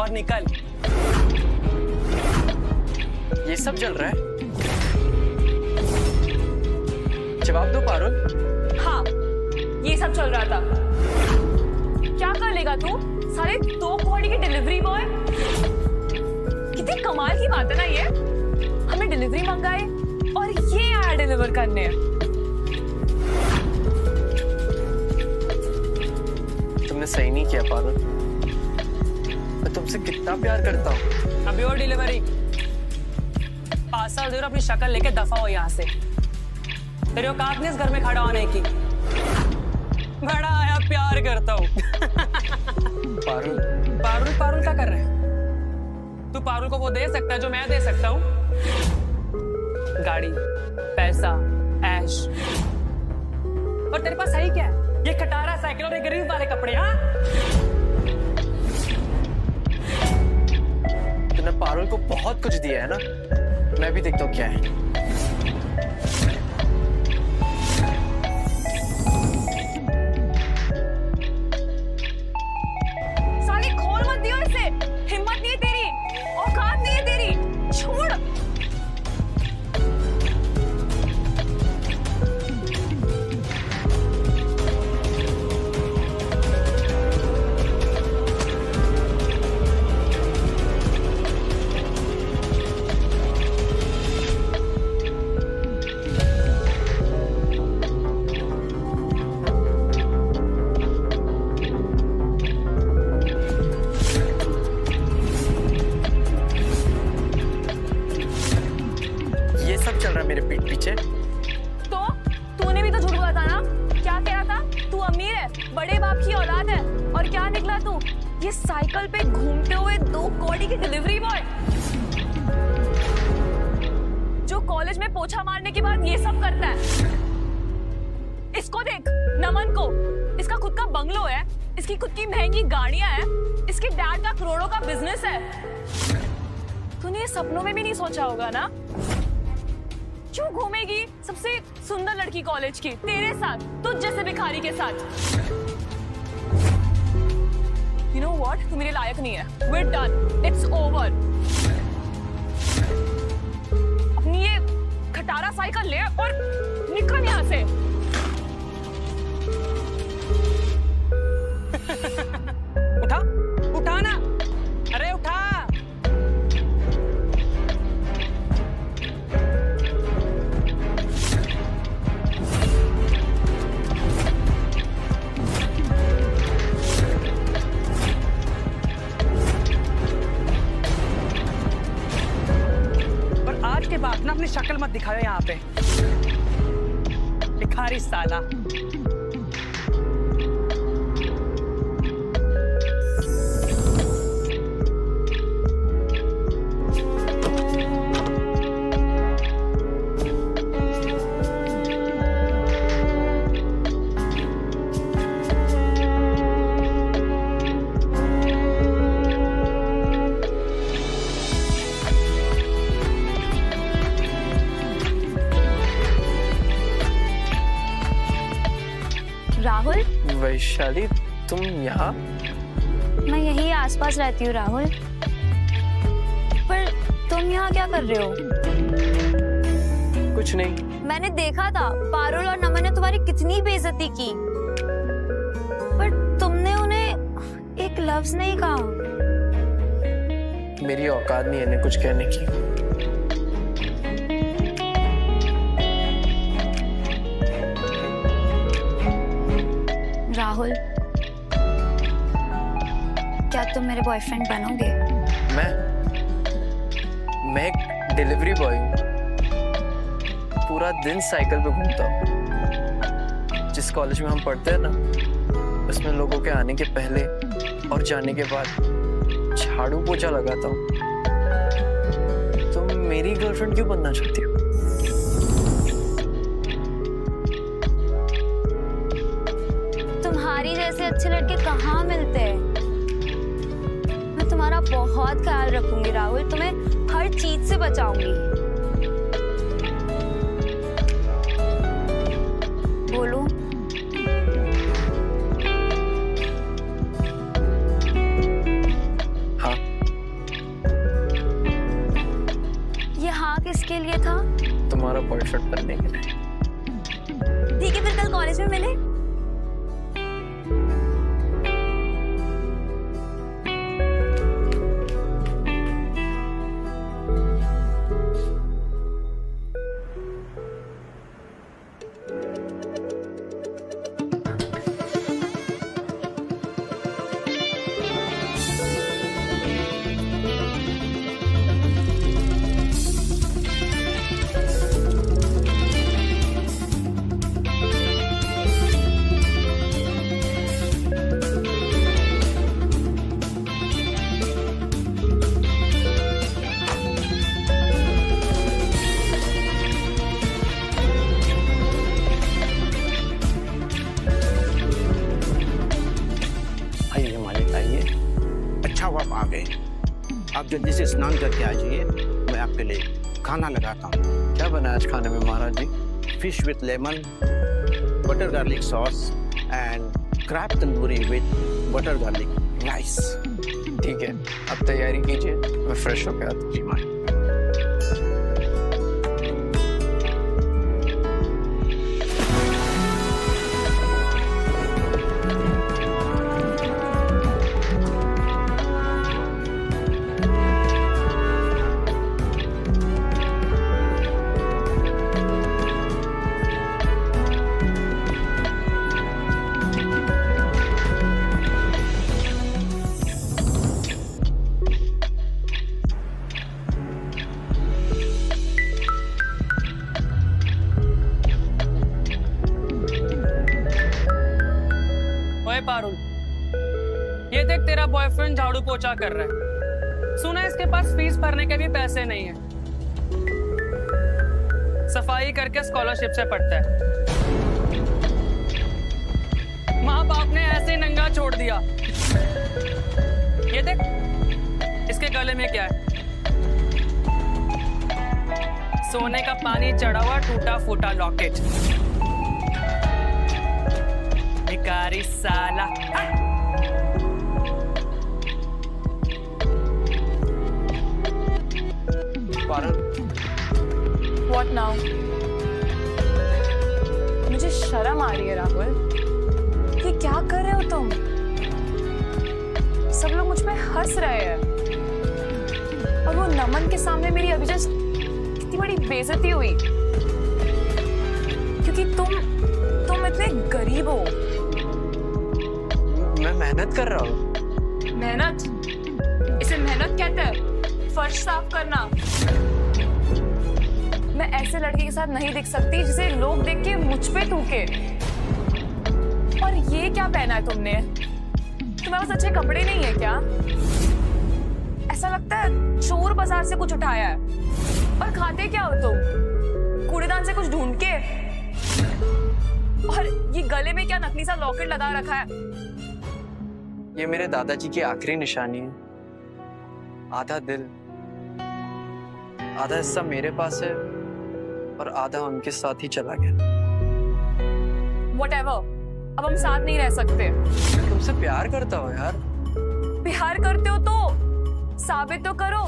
और निकल। ये सब चल रहा है? जवाब दो पारुल। हाँ, ये सब चल रहा था। क्या कर लेगा तू? सारे 2 कौड़ी की डिलीवरी बॉय। कितनी कमाल की बात है ना ये। हमें डिलीवरी मंगाए और ये आया डिलीवर करने। तुमने सही नहीं किया पारुल। मैं तुमसे कितना प्यार करता हूँ। अभी और डिलीवरी। 5 साल देर अपनी शक्ल लेके दफा हो यहाँ से। तेरे औकात नहीं इस घर में खड़ा होने की। बड़ा आया प्यार करता हूँ। पारुल पारुल क्या कर रहे हैं? तू पारुल को वो दे सकता है जो मैं दे सकता हूँ? गाड़ी, पैसा, ऐश। और तेरे पास है क्या? ये खटारा साइकिल और ये गरीब वाले कपड़े। हाँ, तूने पारुल को बहुत कुछ दिया है ना। मैं भी देखता हूँ क्या है। साले खोल मत दियो इसे। हिम्मत नहीं है तेरी, औकात नहीं है तेरी। छोड़। ये सब चल रहा है मेरे पीठ पीछे। तो तूने भी तो झूठ बोला था ना। क्या कह रहा था? तू अमीर है, बड़े बाप की औलाद है। और क्या निकला तू? ये साइकिल पे घूमते हुए 2 कौड़ी की डिलीवरी बॉय जो कॉलेज में पोछा मारने के बाद ये सब करता है। इसको देख, नमन को। इसका खुद का बंगलो है, इसकी खुद की महंगी गाड़ियां हैं, इसके डैड का करोड़ों का बिजनेस है। तूने ये सपनों में भी नहीं सोचा होगा ना। क्यों घूमेगी सबसे सुंदर लड़की कॉलेज की तेरे साथ, तुझ जैसे भिखारी के साथ? You know what? तू मेरे लायक नहीं है। We're done. It's over. अपनी ये खटारा साइकिल ले और निकल यहाँ से। उठा, उठा ना। अरे उठा। आज के बाद ना अपनी शक्ल मत दिखाओ यहाँ पे। भिखारी साला। राहुल, वैशाली, तुम यहाँ? मैं यही आसपास रहती हूँ राहुल। पर तुम यहाँ क्या कर रहे हो? कुछ नहीं। मैंने देखा था पारुल और नमन ने तुम्हारी कितनी बेइज्जती की, पर तुमने उन्हें एक लफ्ज नहीं कहा। मेरी औकात नहीं है इन्हें कुछ कहने की। राहुल, क्या तुम मेरे बॉयफ्रेंड बनोगे? मैं एक डिलीवरी बॉय हूँ। पूरा दिन साइकिल पे घूमता हूँ। जिस कॉलेज में हम पढ़ते हैं ना, उसमें लोगों के आने के पहले और जाने के बाद झाड़ू पोछा लगाता हूँ। तुम मेरी गर्लफ्रेंड क्यों बनना चाहती हो? तुम्हारी जैसे अच्छे लड़के कहाँ मिलते हैं। मैं तुम्हारा बहुत ख्याल रखूंगी राहुल, तुम्हें हर चीज से बचाऊंगी। बोलो। हाँ। बॉयफ्रेंड बनने के लिए। ठीक है, फिर कल कॉलेज में मिले। आइए मालिक आइए। अच्छा हुआ आप आ गए। आप जल्दी से स्नान करके आ जाइए, मैं आपके लिए खाना लगाता हूँ। क्या बना है आज खाने में Maharaj ji? Fish with lemon, butter garlic sauce and crab tandoori with butter garlic rice. ठीक है, अब तैयारी कीजिए, मैं फ्रेश होकर आता हूँ। जी मालिक। ओए पारुल, ये देख तेरा बॉयफ्रेंड झाड़ू पोछा कर रहा है। सुना है इसके पास फीस भरने के भी पैसे नहीं है। सफाई करके स्कॉलरशिप से पढ़ता है। माँ बाप ने ऐसे ही नंगा छोड़ दिया। ये देख, इसके गले में क्या है? सोने का पानी चढ़ा हुआ टूटा फूटा लॉकेट। भिखारी साला। Parul, What now? मुझे शर्म आ रही है राहुल। ये क्या कर रहे हो तुम? सब लोग मुझ पे हंस रहे हैं और वो नमन के सामने मेरी अभी जस्ट कितनी बड़ी बेइज्जती हुई क्योंकि तुम इतने गरीब हो। मैं मेहनत कर रहा हूँ। मेहनत? इसे मेहनत कहते हैं? फर्श साफ करना। मैं ऐसे लड़के के साथ नहीं दिख सकती जिसे लोग देख के मुझ पे थूके। और ये क्या पहना है तुमने? तुम्हारे पास अच्छे कपड़े नहीं है क्या? ऐसा लगता है चोर बाजार से कुछ उठाया है। और खाते क्या हो तुम? कूड़ेदान से कुछ ढूंढ के? और ये गले में क्या नकली सा लॉकेट लगा रखा है? ये मेरे दादाजी की आखिरी निशानी है। आधा दिल, आधा हिस्सा मेरे पास है और आधा उनके साथ ही चला गया। Whatever, अब हम साथ नहीं रह सकते। तुमसे प्यार करता हूँ यार। प्यार करते हो तो साबित तो करो।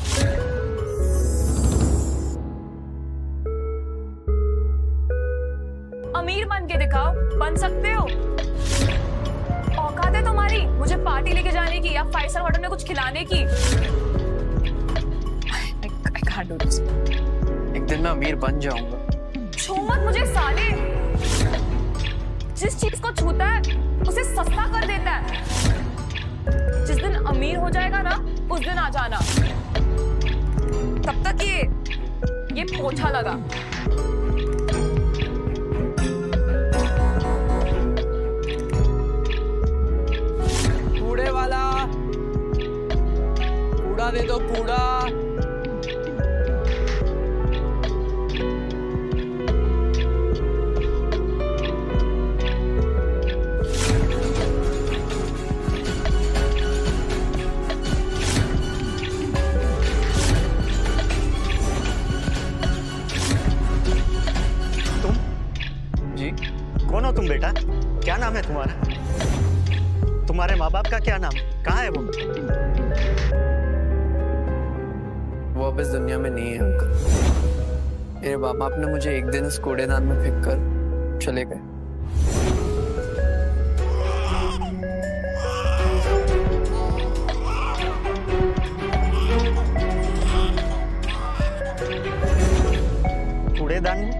अमीर बन के दिखाओ, बन सकते हो। औकात है तुम्हारी मुझे पार्टी लेके जाने की या 5 स्टार होटल में कुछ खिलाने की? I can't do this. एक दिन मैं अमीर बन जाऊंगा। छू मत मुझे साले। जिस चीज को छूता है उसे सस्ता कर देता है। जिस दिन अमीर हो जाएगा ना, उस दिन आ जाना। तब तक ये पोछा लगा। कूड़े वाला, कूड़ा दे दो, कूड़ा। कौन हो तुम बेटा? क्या नाम है तुम्हारा? तुम्हारे माँ बाप का क्या नाम? कहाँ है वो? वो अब इस दुनिया में नहीं है अंकल। मेरे बाप बाप ने मुझे एक दिन इस कूड़ेदान में फेंक कर चले गए। कूड़ेदान में?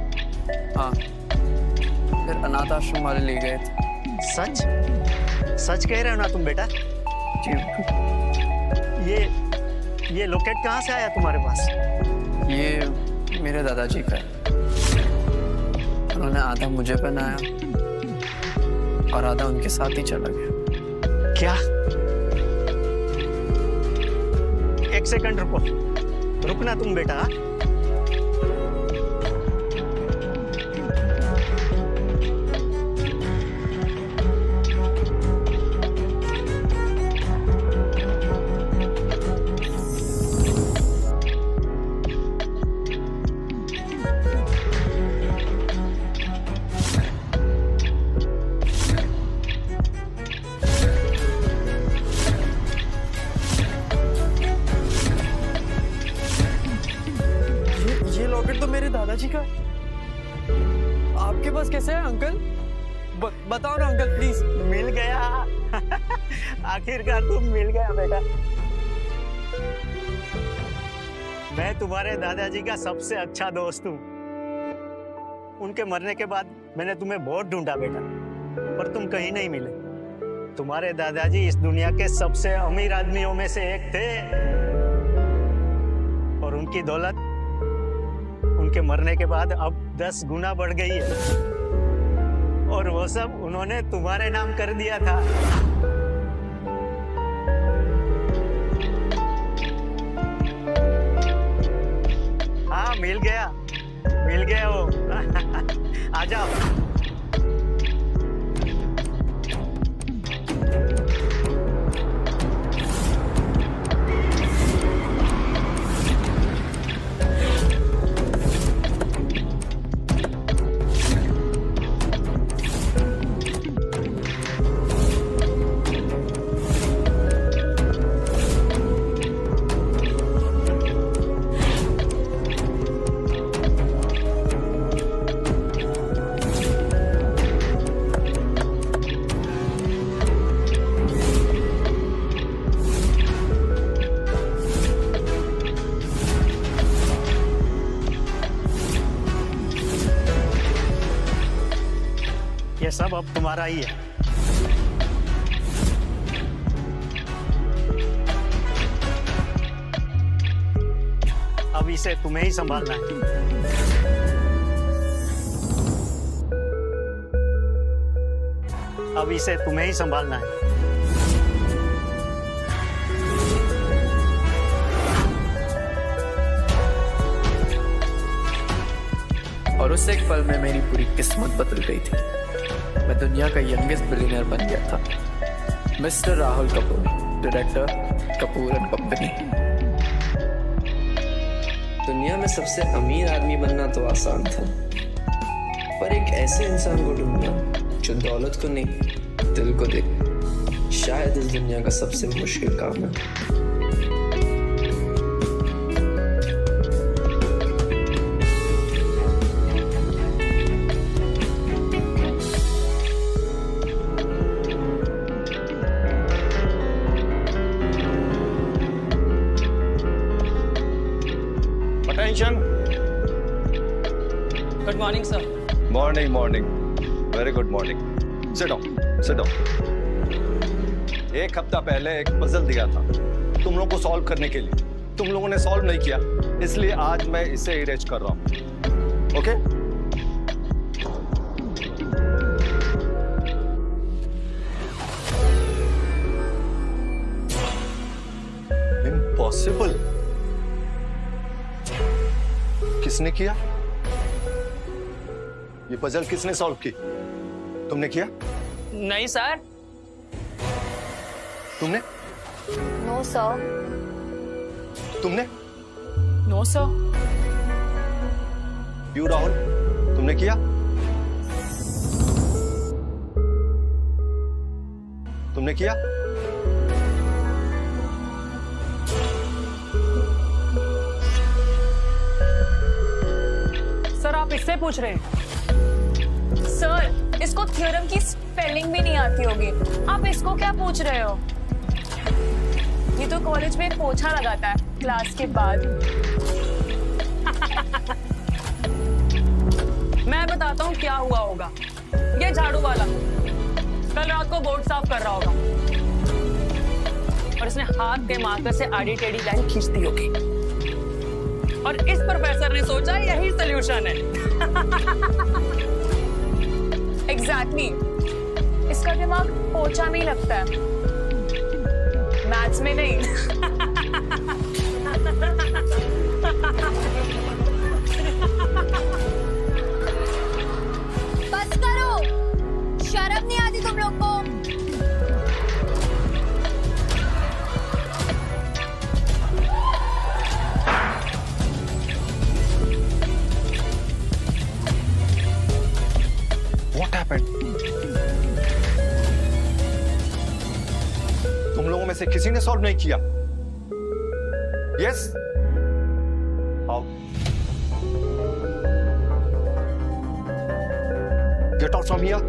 हाँ, फिर अनाथ आश्रम वाले ले गए थे। सच सच कह रहे हो ना तुम बेटा? जी ये लॉकेट कहाँ से आया तुम्हारे पास? ये मेरे दादाजी का है। उन्होंने आधा मुझे पहनाया और आधा उनके साथ ही चला गया। क्या? एक सेकंड रुको, रुकना तुम बेटा। दादाजी का आपके पास कैसे है अंकल? बताओ ना अंकल प्लीज। मिल गया आखिरकार तुम मिल गया बेटा। मैं तुम्हारे दादाजी का सबसे अच्छा दोस्त हूँ। उनके मरने के बाद मैंने तुम्हें बहुत ढूंढा बेटा, पर तुम कहीं नहीं मिले। तुम्हारे दादाजी इस दुनिया के सबसे अमीर आदमियों में से एक थे और उनकी दौलत उनके मरने के बाद अब 10 गुना बढ़ गई है और वो सब उन्होंने तुम्हारे नाम कर दिया था। हाँ मिल गया वो आ जाओ। ये सब अब तुम्हारा ही है। अब इसे तुम्हें ही संभालना है। अब इसे तुम्हें ही संभालना है। और उस एक पल में मेरी पूरी किस्मत बदल गई थी। मैं दुनिया का यंगेस्ट बिलियनर बन गया था। Mister Rahul Kapoor, director Kapoor and company. दुनिया में सबसे अमीर आदमी बनना तो आसान था, पर एक ऐसे इंसान को ढूंढना जो दौलत को नहीं दिल को दे, शायद इस दुनिया का सबसे मुश्किल काम है। Good morning sir. Morning very good morning. Sit down. एक हफ्ता पहले एक पजल दिया था तुम लोगों को सॉल्व करने के लिए, तुम लोगों ने सॉल्व नहीं किया, इसलिए आज मैं इसे इरेज कर रहा हूं। ओके? इम्पॉसिबल। किसने किया ये पजल? किसने सॉल्व की? तुमने किया? नहीं सर। तुमने? No sir. तुमने? No sir. यू राहुल, तुमने किया? तुमने किया? इससे पूछ रहे हैं। सर, इसको थ्योरम की स्पेलिंग भी नहीं आती होगी, आप इसको क्या पूछ रहे हो? ये तो कॉलेज में पोछा लगाता है क्लास के बाद। मैं बताता हूँ क्या हुआ होगा। ये झाड़ू वाला कल रात को बोर्ड साफ कर रहा होगा और इसने हाथ के मार्कर से आड़ी टेढ़ी लाइन खींच दी होगी और इस प्रोफेसर ने सोचा यही सॉल्यूशन है। एग्जैक्टली, इसका दिमाग पोछा में ही लगता है, मैथ्स में नहीं। बस करो, शर्म नहीं आती तुम लोग को? What happened? तुम लोगों में से किसी ने सॉल्व नहीं किया? यस? आओ। Get out from here.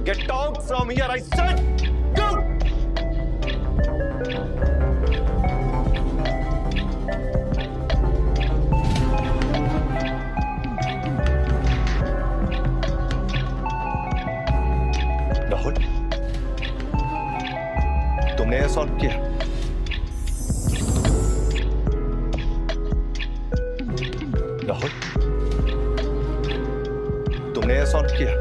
Get out from here, I said. Go. Rahul, तुमने यह सॉल्व किया? राहुल, तुमने यह सॉल्व किया?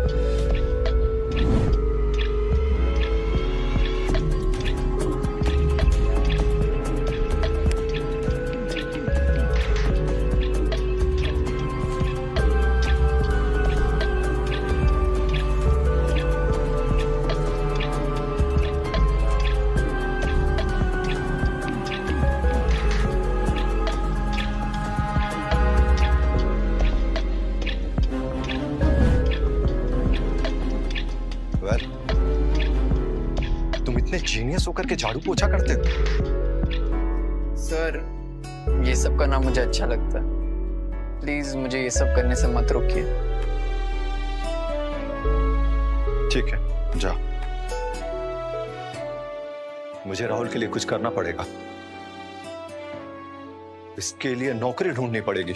तुम इतने जीनियस होकर के झाड़ू पोछा करते हो? सर, ये सब करना मुझे अच्छा लगता है। प्लीज मुझे ये सब करने से मत रोकिए। ठीक है, जाओ। मुझे राहुल के लिए कुछ करना पड़ेगा। इसके लिए नौकरी ढूंढनी पड़ेगी।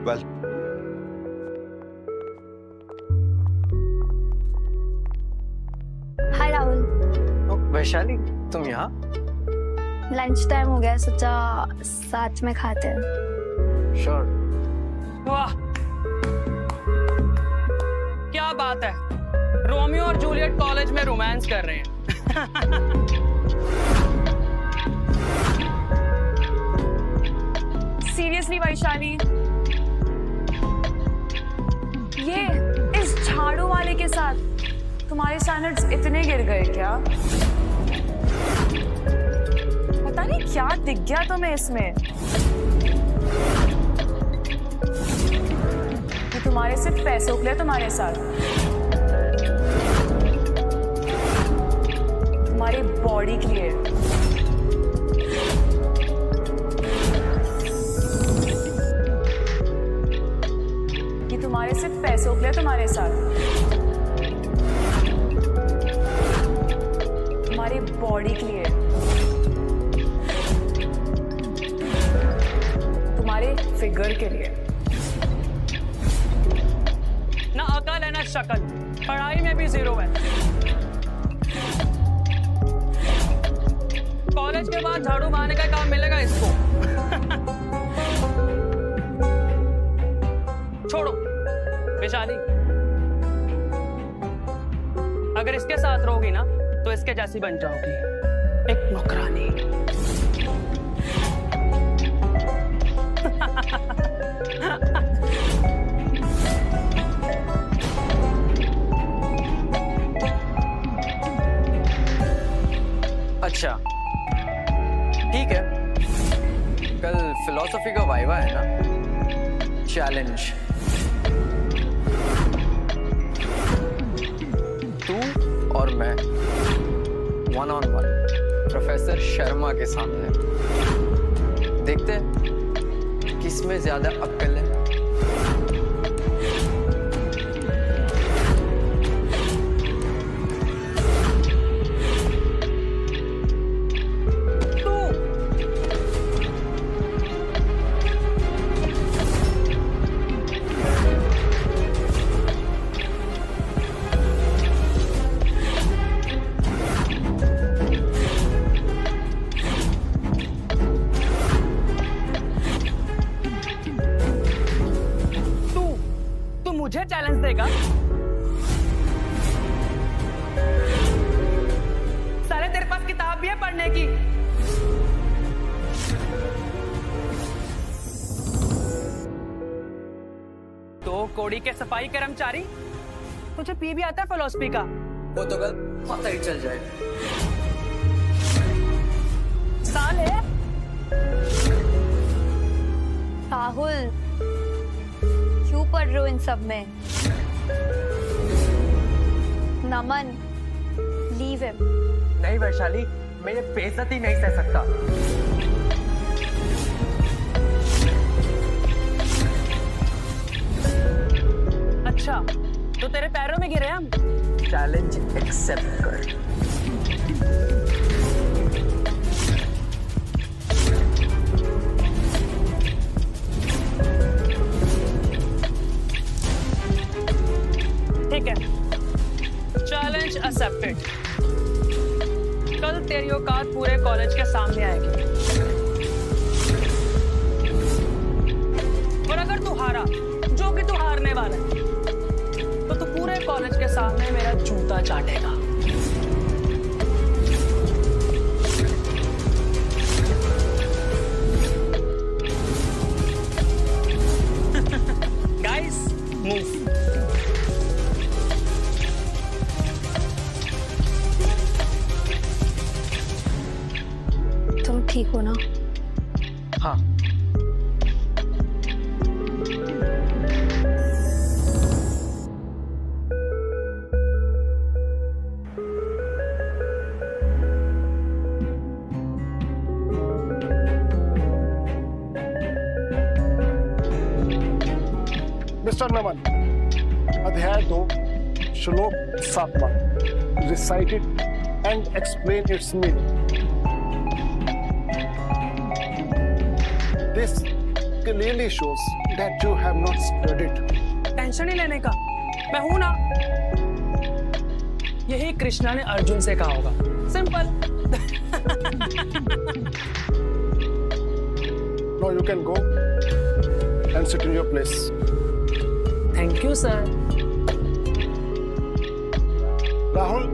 वेल, हाय राहुल, वैशाली, तुम यहाँ? लंच टाइम हो गया, सोचा साथ में खाते हैं। श्योर। वाह, क्या बात है, रोमियो और जूलियट कॉलेज में रोमांस कर रहे हैं। सीरियसली वैशाली, ये इस झाड़ू वाले के साथ तुम्हारे स्टैंडर्ड्स इतने गिर गए क्या? पता नहीं क्या दिख गया तुम्हें इसमें कि तुम्हारे सिर्फ पैसों के लिए तुम्हारे साथ, तुम्हारी बॉडी के लिए। कि तुम्हारे सिर्फ पैसों के लिए तुम्हारे साथ, तुम्हारी बॉडी के लिए, तुम्हारे फिगर के लिए। ना अकल है ना शक्ल, पढ़ाई में भी जीरो है। कॉलेज के बाद झाड़ू मारने का काम मिलेगा इसको। छोड़ो वैशाली, अगर इसके साथ रहोगी ना तो इसके जैसी बन जाओगी, एक नौकरानी। अच्छा, ठीक है। कल फिलॉसफी का वाइवा है ना? चैलेंज, तू और मैं 1-on-1 प्रोफेसर शर्मा के सामने। देखते हैं किसमें ज्यादा अक्ल है। चैलेंज देगा? साले तेरे पास किताब भी है पढ़ने की? तो कोड़ी के सफाई कर्मचारी, तुझे पी भी आता है फिलोसफी का? वो तो कल पता ही चल जाएगा। साले राहुल, क्यों पढ़ रहे हो इन सब में? नमन, लीव हिम। नहीं वैशाली, मैं ये बेइज्जती नहीं सह सकता। अच्छा, तो तेरे पैरों में गिरे हम? चैलेंज एक्सेप्ट कर। ठीक है, चैलेंज एक्सेप्टेड। कल तेरी औकात पूरे कॉलेज के सामने आएगी, और अगर तू हारा, जो कि तू हारने वाला है, तो तू पूरे कॉलेज के सामने मेरा जूता चाटेगा। Guys, move. तुम ठीक हो ना? हाँ। मिस्टर नमन, अध्याय 2 श्लोक 7वां, recite it and explain its meaning. This clearly shows that you have not studied. Tension नहीं लेने का, मैं हूं ना। यही कृष्णा ने अर्जुन से कहा होगा, simple. Now you can go and sit in your place. Thank you sir. Rahul,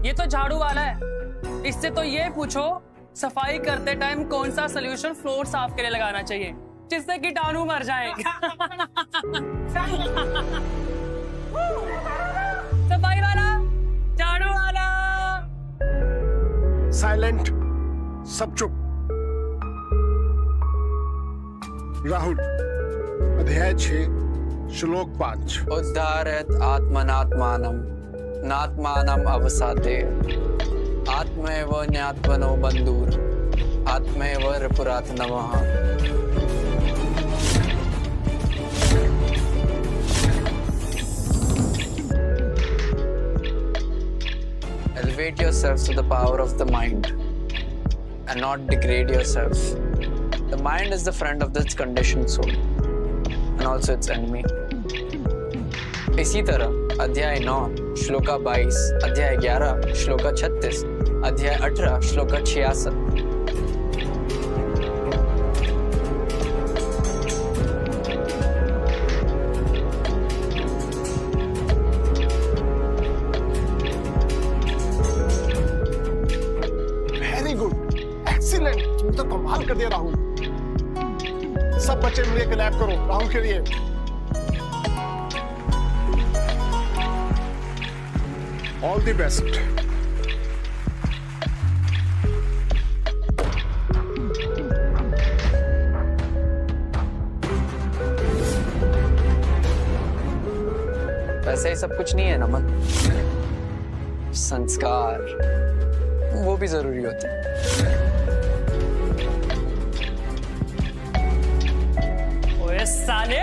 ये तो झाड़ू वाला है, इससे तो ये पूछो सफाई करते टाइम कौन सा सोल्यूशन फ्लोर साफ के लिए लगाना चाहिए जिससे कीटाणु मर जाए। सफाई वाला, झाड़ू वाला। साइलेंट, सब चुप। राहुल, अध्याय 6 श्लोक 5। उद्धारयत् आत्मनात्मानं नात्मानं अवसादे आत्मैव ज्ञात्मनो बन्धुर् आत्मैव रिपुरात्मनः। Elevate yourself to the power of the mind and not degrade yourself. The mind is the friend of this conditioned soul and also its enemy. इसी तरह अध्याय 9 श्लोका 22, अध्याय 11 श्लोका 36, अध्याय 18 श्लोका 66। वेरी गुड, एक्सीलेंट, तुम तो कमाल कर दिया राहुल। सब बच्चे मिलकर क्लैप करो राहुल के लिए। All the best. वैसे ही सब कुछ नहीं है नमन। संस्कार, वो भी जरूरी होते हैं। ओए साले!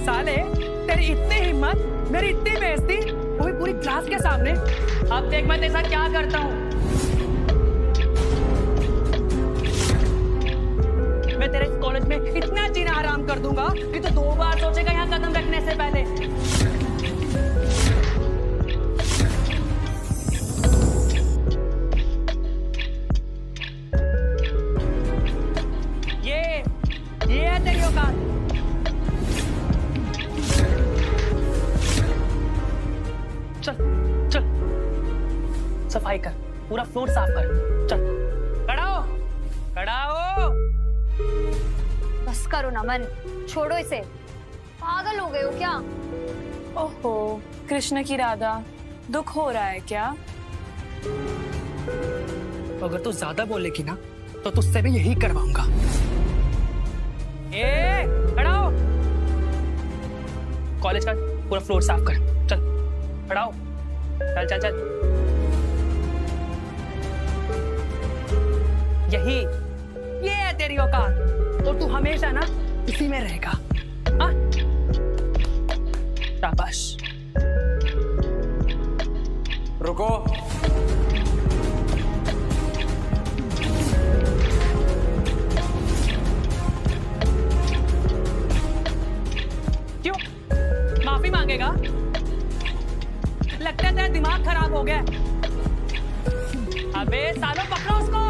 साले, तेरी इतनी हिम्मत, मेरी इतनी बेइज्जती, वो भी पूरी क्लास के सामने। अब देख मैं तेरे साथ क्या करता हूँ। मैं तेरे कॉलेज में इतना जीना हराम कर दूंगा कि तू 2 बार सोचेगा यहाँ कदम रखने से पहले। ये है तेरी औकात। चल चल सफाई कर, पूरा फ्लोर साफ कर। चल खड़ा हो, खड़ा हो। बस करो नमन, छोड़ो इसे। पागल हो गए हो क्या? ओहो, कृष्ण की राधा, दुख हो रहा है क्या? अगर तू ज्यादा बोलेगी ना तो तुझसे भी यही करवाऊंगा। ए, खड़ा हो। कॉलेज का पूरा फ्लोर साफ कर। चल खड़ा हो, चल चल चल। ये है तेरी औकात, और तू हमेशा ना इसी में रहेगा। हाँ? शाबाश। रुको। क्यों? माफी मांगेगा? लगता है तेरा दिमाग खराब हो गया। अबे सालों पकड़ो उसको।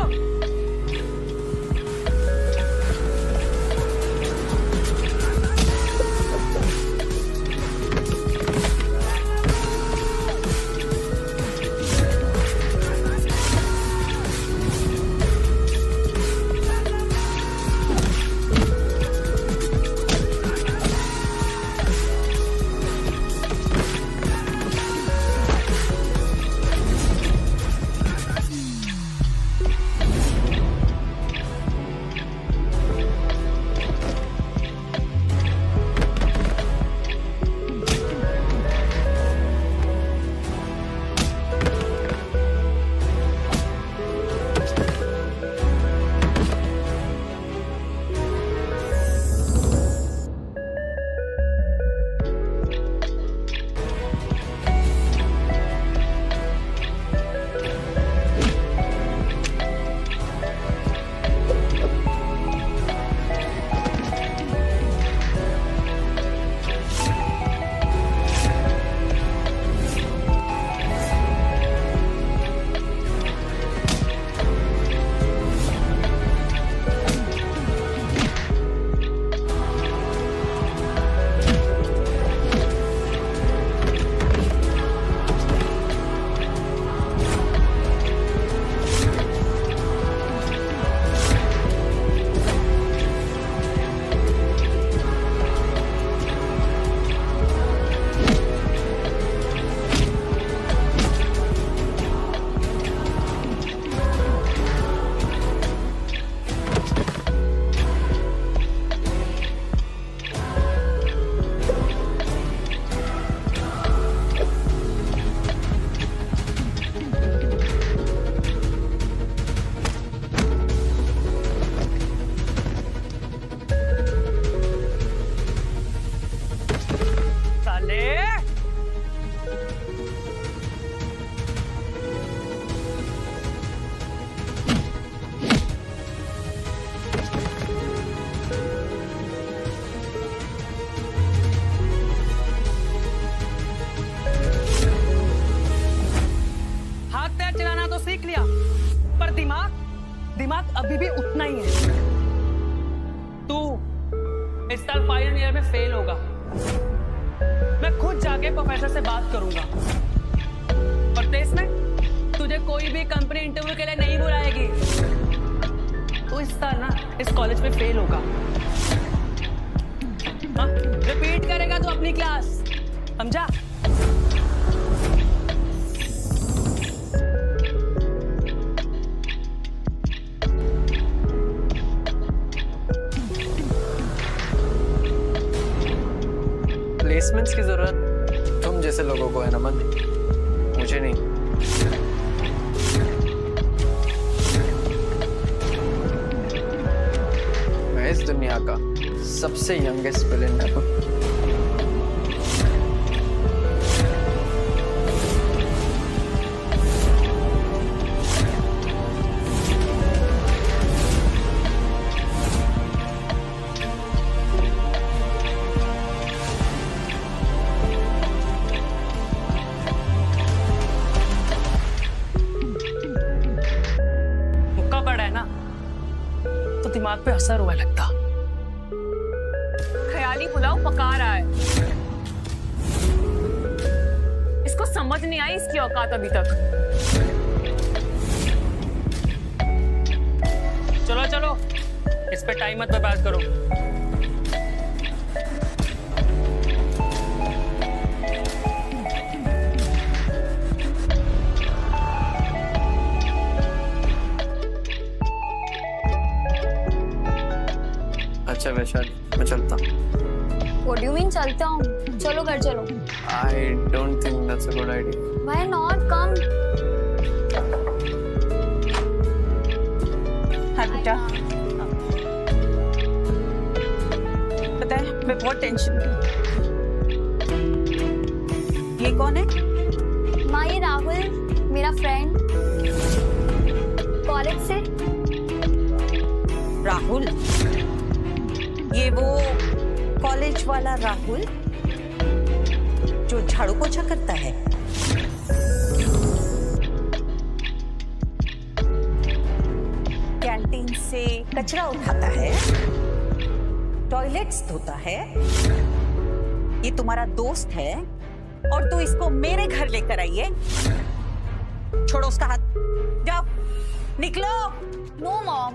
दिमाग अभी भी उतना ही है। तू इस साल फाइनल ईयर में फेल होगा। मैं खुद जाके प्रोफेसर से बात करूंगा और टेस्ट में तुझे कोई भी कंपनी इंटरव्यू के लिए नहीं बुलाएगी। तो इस साल ना इस कॉलेज में फेल होगा। हाँ, रिपीट करेगा तो अपनी क्लास, समझा? प्लेसमेंट्स की जरूरत तुम जैसे लोगों को है नमन, मुझे नहीं। मैं इस दुनिया का सबसे यंगेस्ट विलेन हूँ। दिमाग पे असर हुआ लगता। ख्याली पुलाव पका रहा है। इसको समझ नहीं आई इसकी औकात अभी तक। चलो चलो, इस पे टाइम मत बर्बाद करो। अच्छा वैशाली, मैं चलता हूँ। What do you mean चलता हूँ? चलो घर चलो। I don't think that's a good idea. Why not? Come. हाँ बेटा, पता है मैं बहुत टेंशन में हूँ। ये कौन है? माँ ये राहुल, मेरा फ्रेंड, कॉलेज से। राहुल? ये वो कॉलेज वाला राहुल जो झाड़ू पोछा करता है? कैंटीन से कचरा उठाता है, टॉयलेट्स धोता है, ये तुम्हारा दोस्त है और तू इसको मेरे घर लेकर आई है? छोड़ो उसका हाथ, जाओ निकलो। No mom.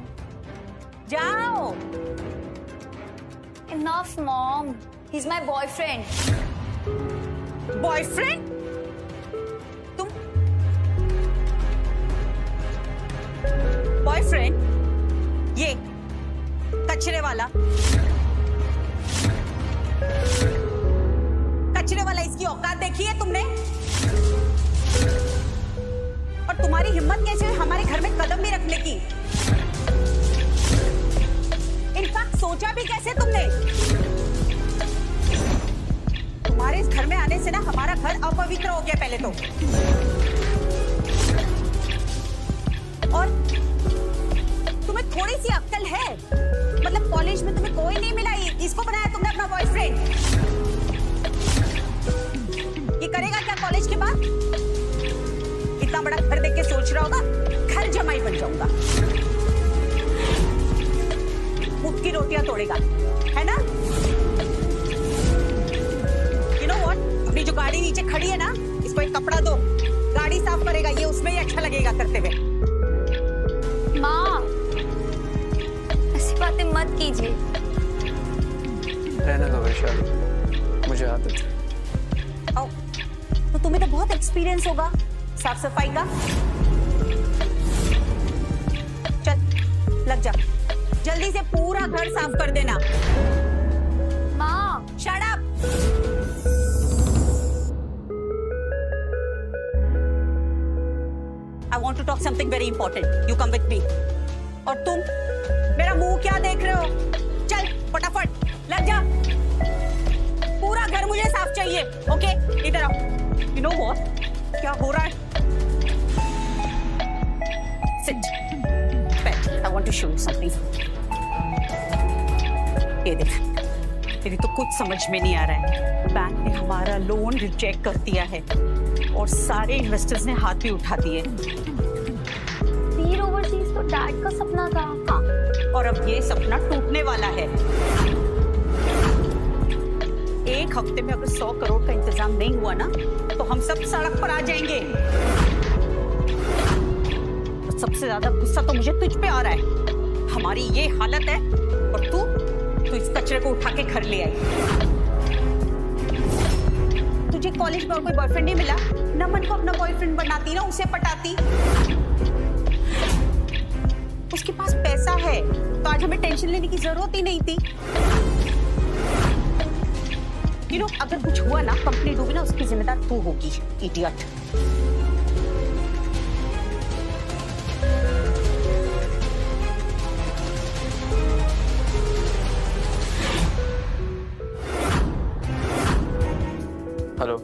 जाओ। Enough mom. He's my boyfriend. Boyfriend? तुम बॉयफ्रेंड? ये कचरे वाला, कचरे वाला, इसकी औकात देखी है तुमने? और तुम्हारी हिम्मत कैसे है हमारे घर में कदम भी रखने की? इनफैक्ट सोचा भी कैसे तुमने? तुम्हारे इस घर में आने से ना हमारा घर अपवित्र हो गया पहले तो। और तुम्हें थोड़ी सी अक्ल है? मतलब कॉलेज में तुम्हें कोई नहीं मिला, इसको बनाया तुमने अपना बॉयफ्रेंड। ये करेगा क्या कॉलेज के बाद? इतना बड़ा घर देख के सोच रहा होगा घर जमाई बन जाऊंगा, मुफ्त की रोटियां तोड़ेगा, है ना? You know what? अपनी जो गाड़ी नीचे खड़ी है ना, इसको एक कपड़ा दो, गाड़ी साफ करेगा, ये उसमें ही अच्छा लगेगा करते हुए। माँ, ऐसी बातें मत कीजिए। रहने दो वैशाली, मुझे आदत है। आओ, तो तुम्हें तो बहुत एक्सपीरियंस होगा साफ सफाई का। चल लग जा, जल्दी से पूरा घर साफ कर देना। माँ, shut up. I want to talk something very important. You come with me. और तुम मेरा मुंह क्या देख रहे हो? चल फटाफट लग जा, पूरा घर मुझे साफ चाहिए। ओके, इधर आओ। You know what? क्या हो रहा है? Sit. Wait, I want to show you something. ये देख, तेरी तो कुछ समझ में नहीं आ रहा है। बैंक ने हमारा लोन रिजेक्ट कर दिया है और सारे इन्वेस्टर्स ने हाथ भी उठा दिए। तीर ओवरसीज तो डैड का सपना था। हाँ, और अब ये सपना टूटने वाला है। एक हफ्ते में अगर 100 करोड़ का इंतजाम नहीं हुआ ना, तो हम सब सड़क पर आ जाएंगे। और सबसे ज्यादा गुस्सा तो मुझे तुझ पे आ रहा है। हमारी ये हालत है और तू इस कचरे को उठा के घर ले आई। तुझे कॉलेज में और कोई बॉयफ्रेंड नहीं मिला? नमन को अपना बॉयफ्रेंड बनाती ना, उसे पटाती। उसके पास पैसा है तो आज हमें टेंशन लेने की जरूरत ही नहीं थी। You know, अगर कुछ हुआ ना, कंपनी डूबी ना, उसकी जिम्मेदार तू होगी, इडियट। हेलो,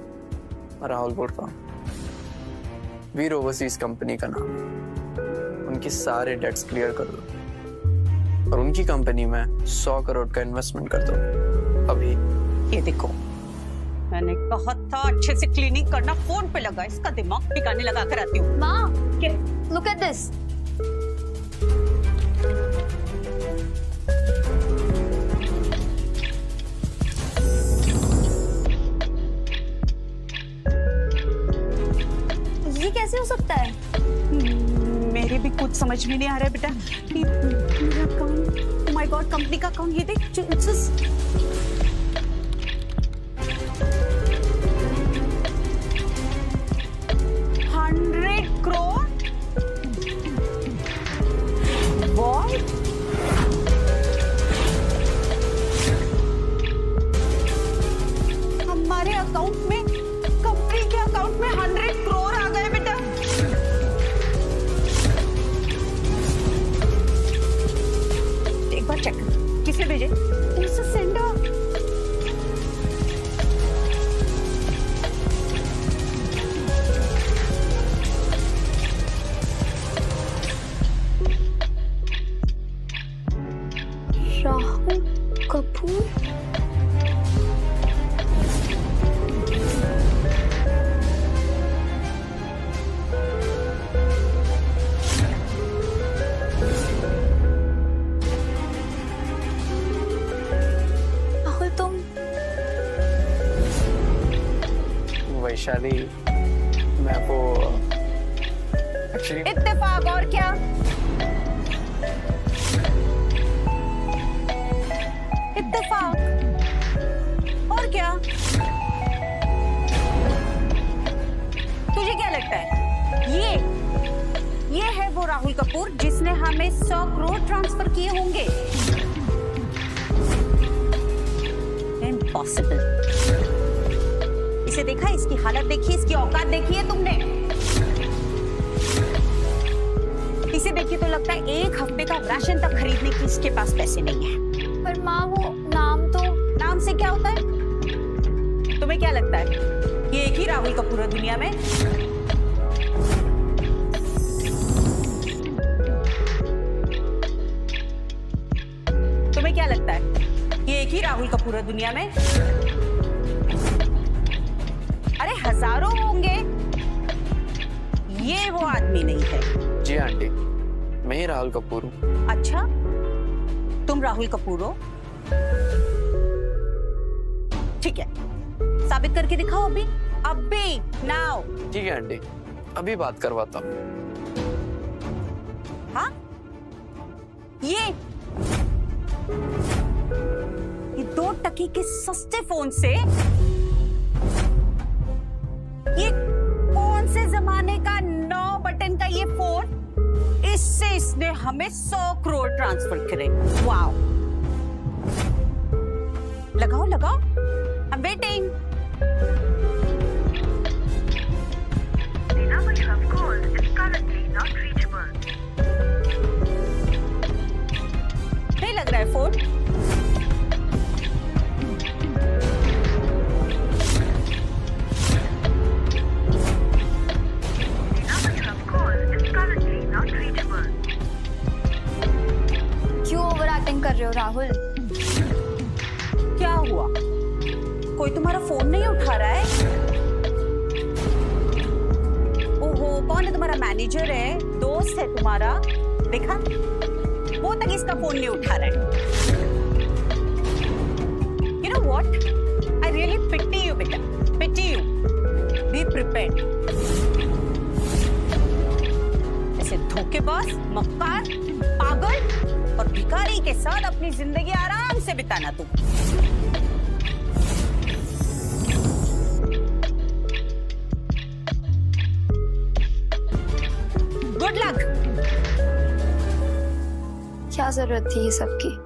मैं राहुल बोल रहा हूँ। वीर ओवरसीज कंपनी का नाम है। उनके सारे डेट्स क्लियर कर दो और उनकी कंपनी में 100 करोड़ का इन्वेस्टमेंट कर दो अभी। ये देखो, मैंने कहा था अच्छे से क्लीनिंग करना, फोन पे लगा, इसका दिमाग ठिकाने लगा कर आती हूँ। माँ, look at this. ये कैसे हो सकता है? मेरे भी कुछ समझ में नहीं आ रहा है बेटा। मेरा अकाउंट, माय गॉड, कंपनी का अकाउंट, ये देख, it's just 100 crore? What? हमारे अकाउंट में, कंपनी के अकाउंट में 100 करोड़ आ गए बेटा। एक बार चेक, किसे भेजे? सेंडर। राहुल कपूर। राहुल, तुम वैशाली, मैं वो एक्चुअली इत्तेफाक और क्या? इत्तेफाक और क्या? तुझे क्या लगता है ये है वो राहुल कपूर जिसने हमें 100 करोड़ ट्रांसफर किए होंगे? इम्पॉसिबल। इसे देखा, इसकी हालत देखी, इसकी औकात देखी है तुमने? इसे देखिए तो लगता है एक हफ्ते का राशन तक खरीदने की इसके पास पैसे नहीं है। पर माँ, वो नाम से क्या होता है? तुम्हें क्या लगता है ये एक ही राहुल कपूर है दुनिया में? तुम्हें क्या लगता है ये एक ही राहुल कपूर है दुनिया में? अरे हजारों होंगे, ये वो आदमी नहीं है। जी आंटी, मैं ही राहुल कपूर हूँ। अच्छा, तुम राहुल कपूर हो? ठीक है, साबित करके दिखाओ अभी नाउ। ठीक है आंटी, अभी बात करवाता हूँ। हाँ, ये 2 टके के सस्ते फोन से ये कौन से जमाने का 9 बटन का ये फोन, इससे इसने हमें 100 करोड़ ट्रांसफर करे। वाओ, लगाओ, I'm waiting. The number you have called is currently not reachable. नहीं लग रहा है phone. The number you have called is currently not reachable. क्यों ओवर एक्टिंग कर रहे हो राहुल? क्या हुआ? कोई तुम्हारा फोन नहीं उठा रहा है? ओहो, कौन है तुम्हारा? मैनेजर है, दोस्त है तुम्हारा? देखा, वो तक इसका फोन नहीं उठा रहा है। You know what? I really pity you, बेटा, pity you. Be prepared. ऐसे धोखे धोखेबाज, मक्कार, पागल और भिखारी के साथ अपनी जिंदगी आराम से बिताना तुम। Good luck. क्या जरूरत थी ये सबकी?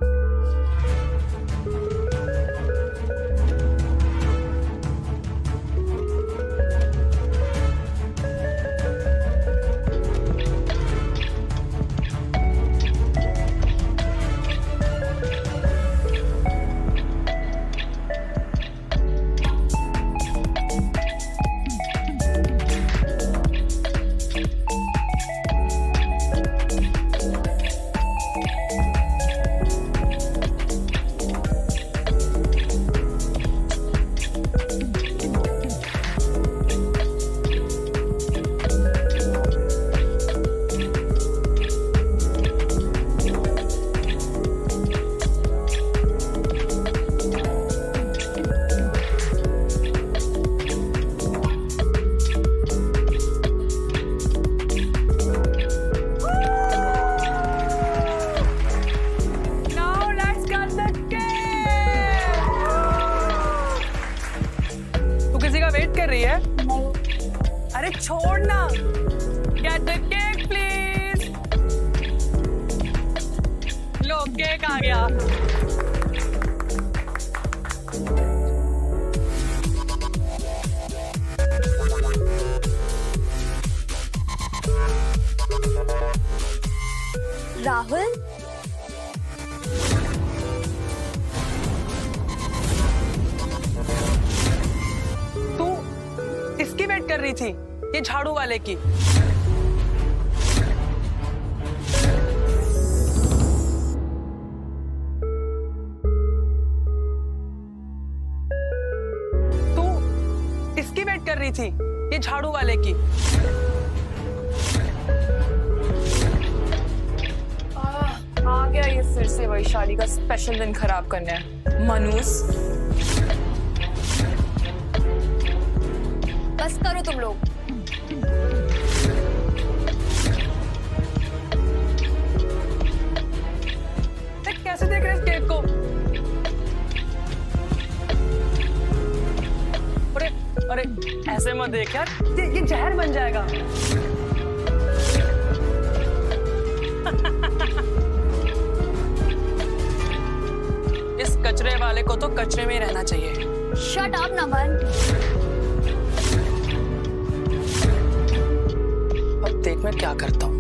अरे छोड़ ना, गेट द केक प्लीज। लो केक आ गया। राहुल, तू इसकी वेट कर रही थी, ये झाड़ू वाले की? तू इसकी वेट कर रही थी, ये झाड़ू वाले की? आ गया ये फिर से वैशाली का स्पेशल दिन खराब करने। मनूस, बस करो तुम लोग। कैसे देख रहे इस केक को? अरे अरे ऐसे मत देख यार, ये जहर बन जाएगा। इस कचरे वाले को तो कचरे में ही रहना चाहिए। शट अप नमन। अब देख मैं क्या करता हूँ।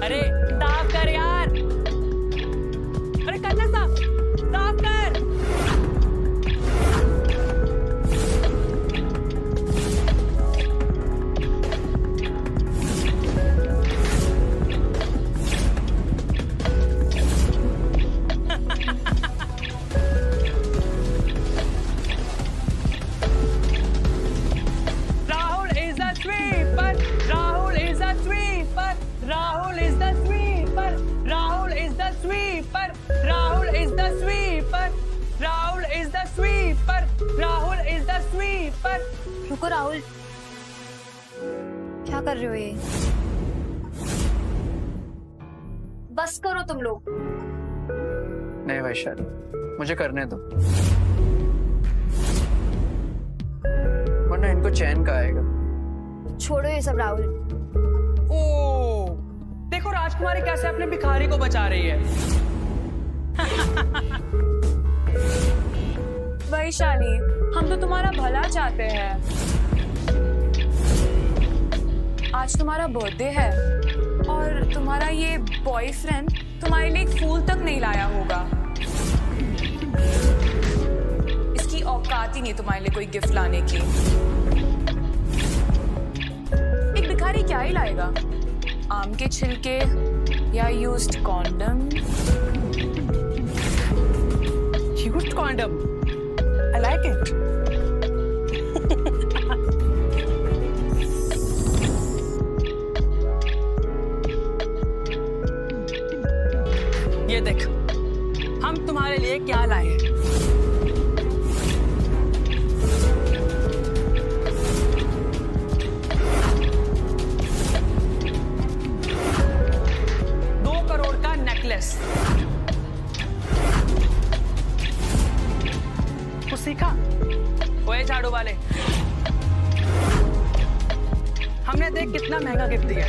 अरे साफ कर यार, अरे करना साफ, साफ कर। Rahul is a sweeper. Rahul is a sweeper. Rahul is the sweeper. Rahul is the sweeper. Rahul is the sweeper. Rahul is the sweeper. Rahul is the sweeper. रुको राहुल, क्या कर रहे हो ये? बस करो तुम लोग। नहीं वैशाली, मुझे करने दो, वरना इनको चैन का आएगा। छोड़ो ये सब राहुल। ओ, देखो राजकुमारी कैसे अपने भिखारी को बचा रही है। वैशाली, हम तो तुम्हारा भला चाहते हैं। आज तुम्हारा बर्थडे है और तुम्हारा ये बॉयफ्रेंड तुम्हारे लिए एक फूल तक नहीं लाया होगा। इसकी औकात ही नहीं तुम्हारे लिए कोई गिफ्ट लाने की। एक भिखारी क्या ही लाएगा? आम के छिलके या used condom? Used condom, I like it. ये देख, हम तुम्हारे लिए क्या लाए हैं। नेकलेस। कुछ सीखा? ओए झाड़ू वाले, हमने देख कितना महंगा गिफ्ट दिया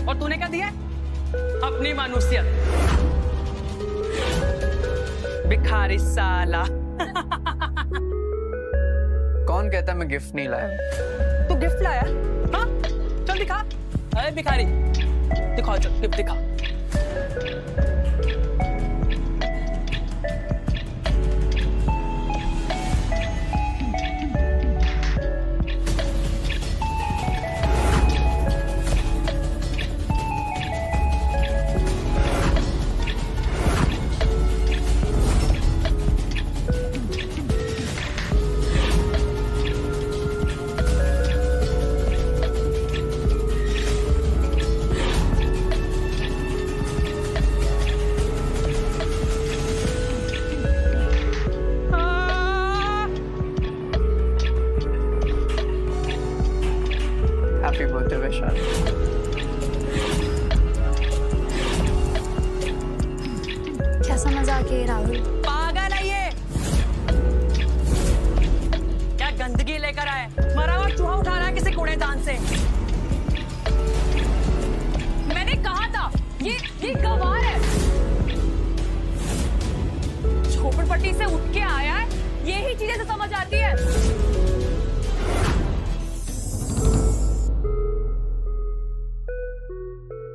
और तूने क्या दिया? अपनी मानुसियत। भिखारी साला। कौन कहता मैं गिफ्ट नहीं लाया? तू गिफ्ट लाया? हाँ, चल दिखा। अरे भिखारी, दिखाओ, चल गिफ्ट दिखा। Happy birthday Vaishali. कैसा मजाक है राहुल? पागल है ये, क्या गंदगी लेकर आए? मरा हुआ चूहा उठा रहा है किसी कूड़ेदान से। मैंने कहा था ये गवार है, झोपड़पट्टी से उठ के आया है, यही चीजें तो समझ आती है।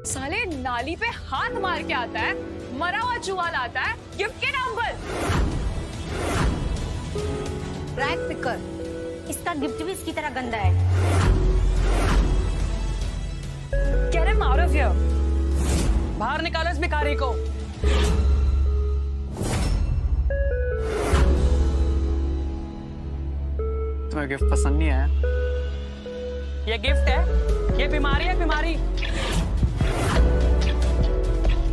साले नाली पे हाथ मार के आता है, मरा हुआ चूहा लाता है गिफ्ट के नाम पर। रैग पिकर, इसका गिफ्ट भी इसकी तरह गंदा है। Get him out of here. बाहर निकालो इस भिखारी को। तुम्हें गिफ्ट पसंद नहीं आया? ये गिफ्ट है, ये बीमारी है, बीमारी।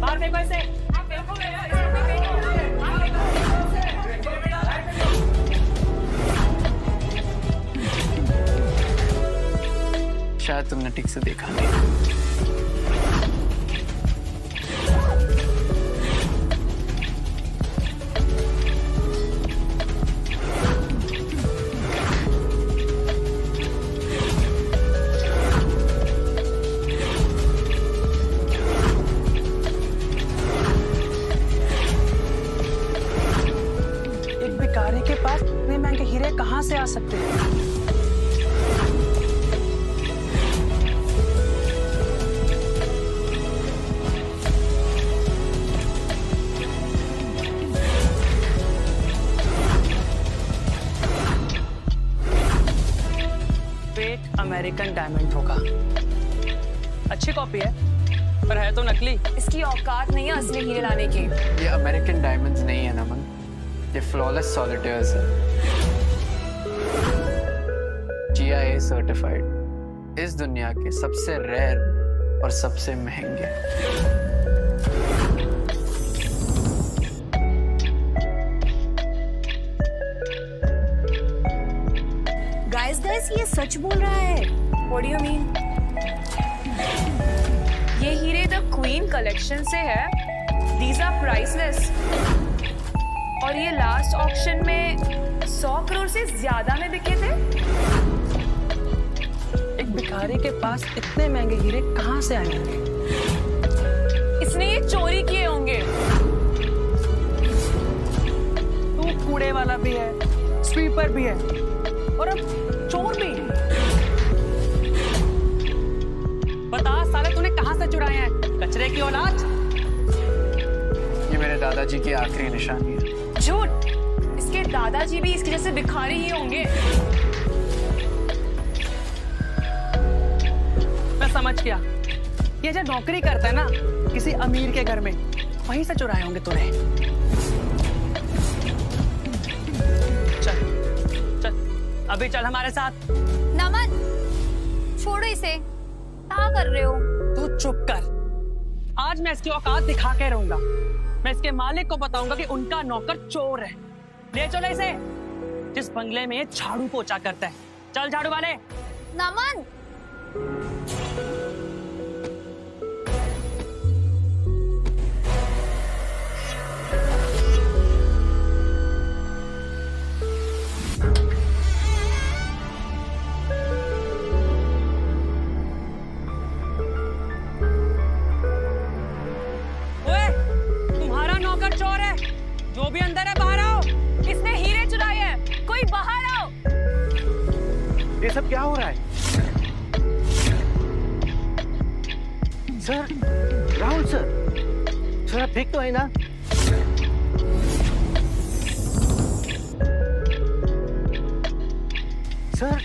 बाहर फेंको इसे। शायद तुमने ठीक से देखा नहीं। एक भिखारी के पास इतने महंगे हीरे कहां से आ सकते हैं? अमेरिकन डायमंड होगा। अच्छी कॉपी है पर है तो नकली। इसकी औकात नहीं है असली हीरे लाने की। ये अमेरिकन डायमंड्स नहीं है नमन, ये फ्लॉलेस सॉलिटेयर्स है, GIA सर्टिफाइड, इस दुनिया के सबसे रेयर और सबसे महंगे। गाइस ये सच बोल रहा है। What do you mean? ये हीरे द क्वीन कलेक्शन से है These are priceless. और ये लास्ट ऑक्शन में 100 करोड़ से ज्यादा में बिके थे। एक भिखारी के पास इतने महंगे हीरे कहाँ से आए होंगे? इसने ये चोरी किए होंगे। तू कूड़े वाला भी है, स्वीपर भी है और अब चोर भी। बता साले तूने कहाँ से चुराए हैं? कचरे की औलाद। ये मेरे दादाजी की आखिरी निशानी है। झूठ। इसके दादाजी भी इसके जैसे भिखारी ही होंगे। मैं समझ गया। ये जो नौकरी करता है ना किसी अमीर के घर में, वहीं से चुराए होंगे तूने। चल चल अभी चल हमारे साथ। नमन, छोड़ो इसे। क्या कर रहे हो? तू चुप कर। आज मैं इसकी औकात दिखा के रहूंगा। मैं इसके मालिक को बताऊंगा कि उनका नौकर चोर है। ले चलो इसे जिस बंगले में झाड़ू पोछा करता है। चल झाड़ू वाले। नमन, चोर है। जो भी अंदर है बाहर आओ। इसने हीरे चुराए हैं। कोई बाहर आओ। ये सब क्या हो रहा है? सर, राहुल सर आप ठीक तो है ना? सर,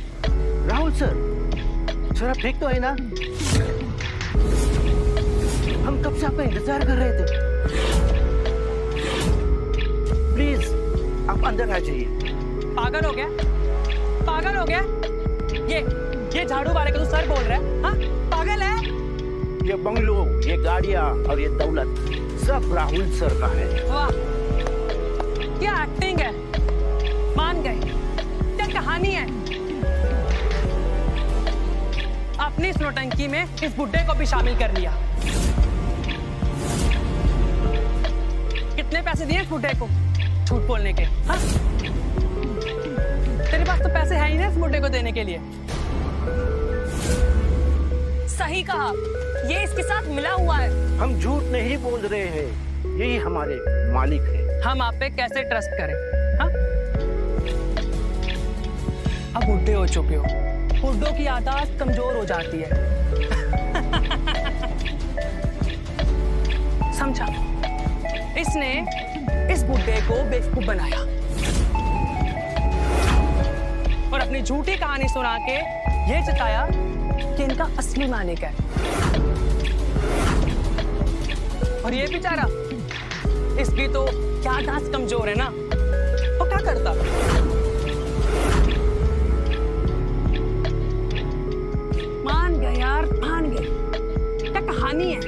राहुल सर आप ठीक तो है ना? हम कब से आपका इंतजार कर रहे थे। प्लीज आप अंदर आ जाइए। पागल हो गया? पागल हो गया? ये झाड़ू वाले का तू सर बोल रहा है? हाँ? पागल है? ये बंगलो, ये गाड़ियाँ और ये दौलत सब राहुल सर का है। वाह, क्या एक्टिंग है। मान गए। क्या कहानी है। अपनी इस नौटंकी में इस बुड्ढे को भी शामिल कर लिया। कितने पैसे दिए इस बुड्ढे को झूठ बोलने के? हाँ? तेरे पास तो पैसे है ही ना इस बुड्ढे को देने के लिए। सही कहा। ये इसके साथ मिला हुआ है। हम झूठ नहीं बोल रहे हैं। यही हमारे मालिक है। हम आप पे कैसे ट्रस्ट करें? हाँ? अब बुढ़े हो चुके हो। बुड्ढों की आदत कमजोर हो जाती है। समझा? इसने इस बुड्ढे को बेवकूफ बनाया और अपनी झूठी कहानी सुना के ये जताया कि इनका असली मालिक है। और ये बेचारा, इसकी तो याददाश्त कमजोर है ना। वो क्या करता? मान गए यार, मान गए। क्या कहानी है?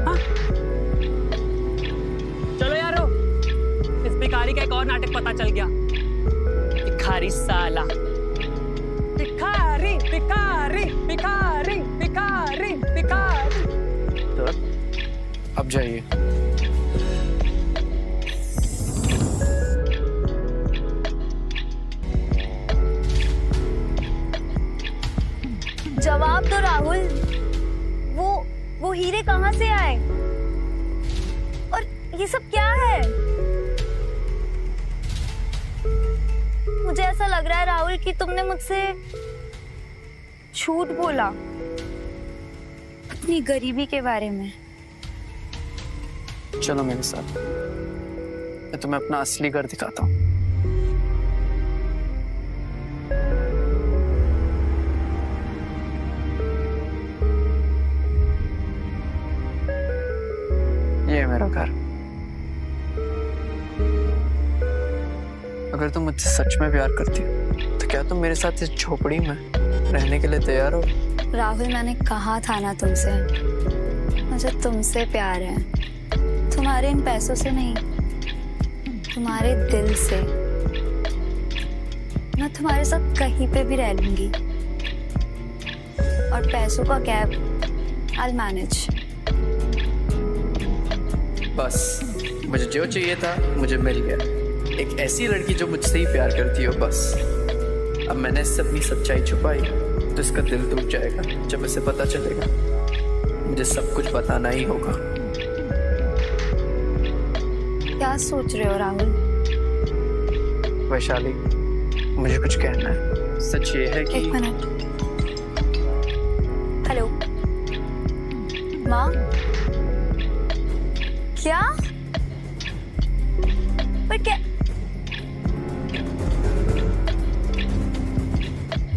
हाँ? चलो यारो, इस भिखारी का एक और नाटक पता चल गया। भिखारी साला। भिखारी भिखारी भिखारी भिखारी भिखारी। अब जाइए। जवाब दो राहुल। वो हीरे कहाँ से आए? और ये सब क्या है? मुझे ऐसा लग रहा है राहुल कि तुमने मुझसे झूठ बोला अपनी गरीबी के बारे में। चलो मेरे साथ, मैं तुम्हें अपना असली घर दिखाता हूँ। ये है मेरा घर। अगर तुम मुझसे सच में प्यार करती हो तो क्या तुम मेरे साथ इस झोपड़ी में रहने के लिए तैयार हो? राहुल, मैंने कहा था ना तुमसे, मुझे तुमसे प्यार है। तुम्हारे इन पैसों से नहीं, तुम्हारे दिल से। मैं तुम्हारे साथ कहीं पे भी रह लूंगी। और पैसों का कैब I'll manage। बस मुझे जो चाहिए था मुझे मिल गया। एक ऐसी लड़की जो मुझसे ही प्यार करती हो बस। अब मैंने इससे अपनी सच्चाई छुपाई तो इसका दिल टूट जाएगा जब इसे पता चलेगा। मुझे सब कुछ बताना ही होगा। क्या सोच रहे हो राहुल? वैशाली, मुझे कुछ कहना है। सच ये है कि एक मिनट। हेलो माँ, क्या? पर क्या?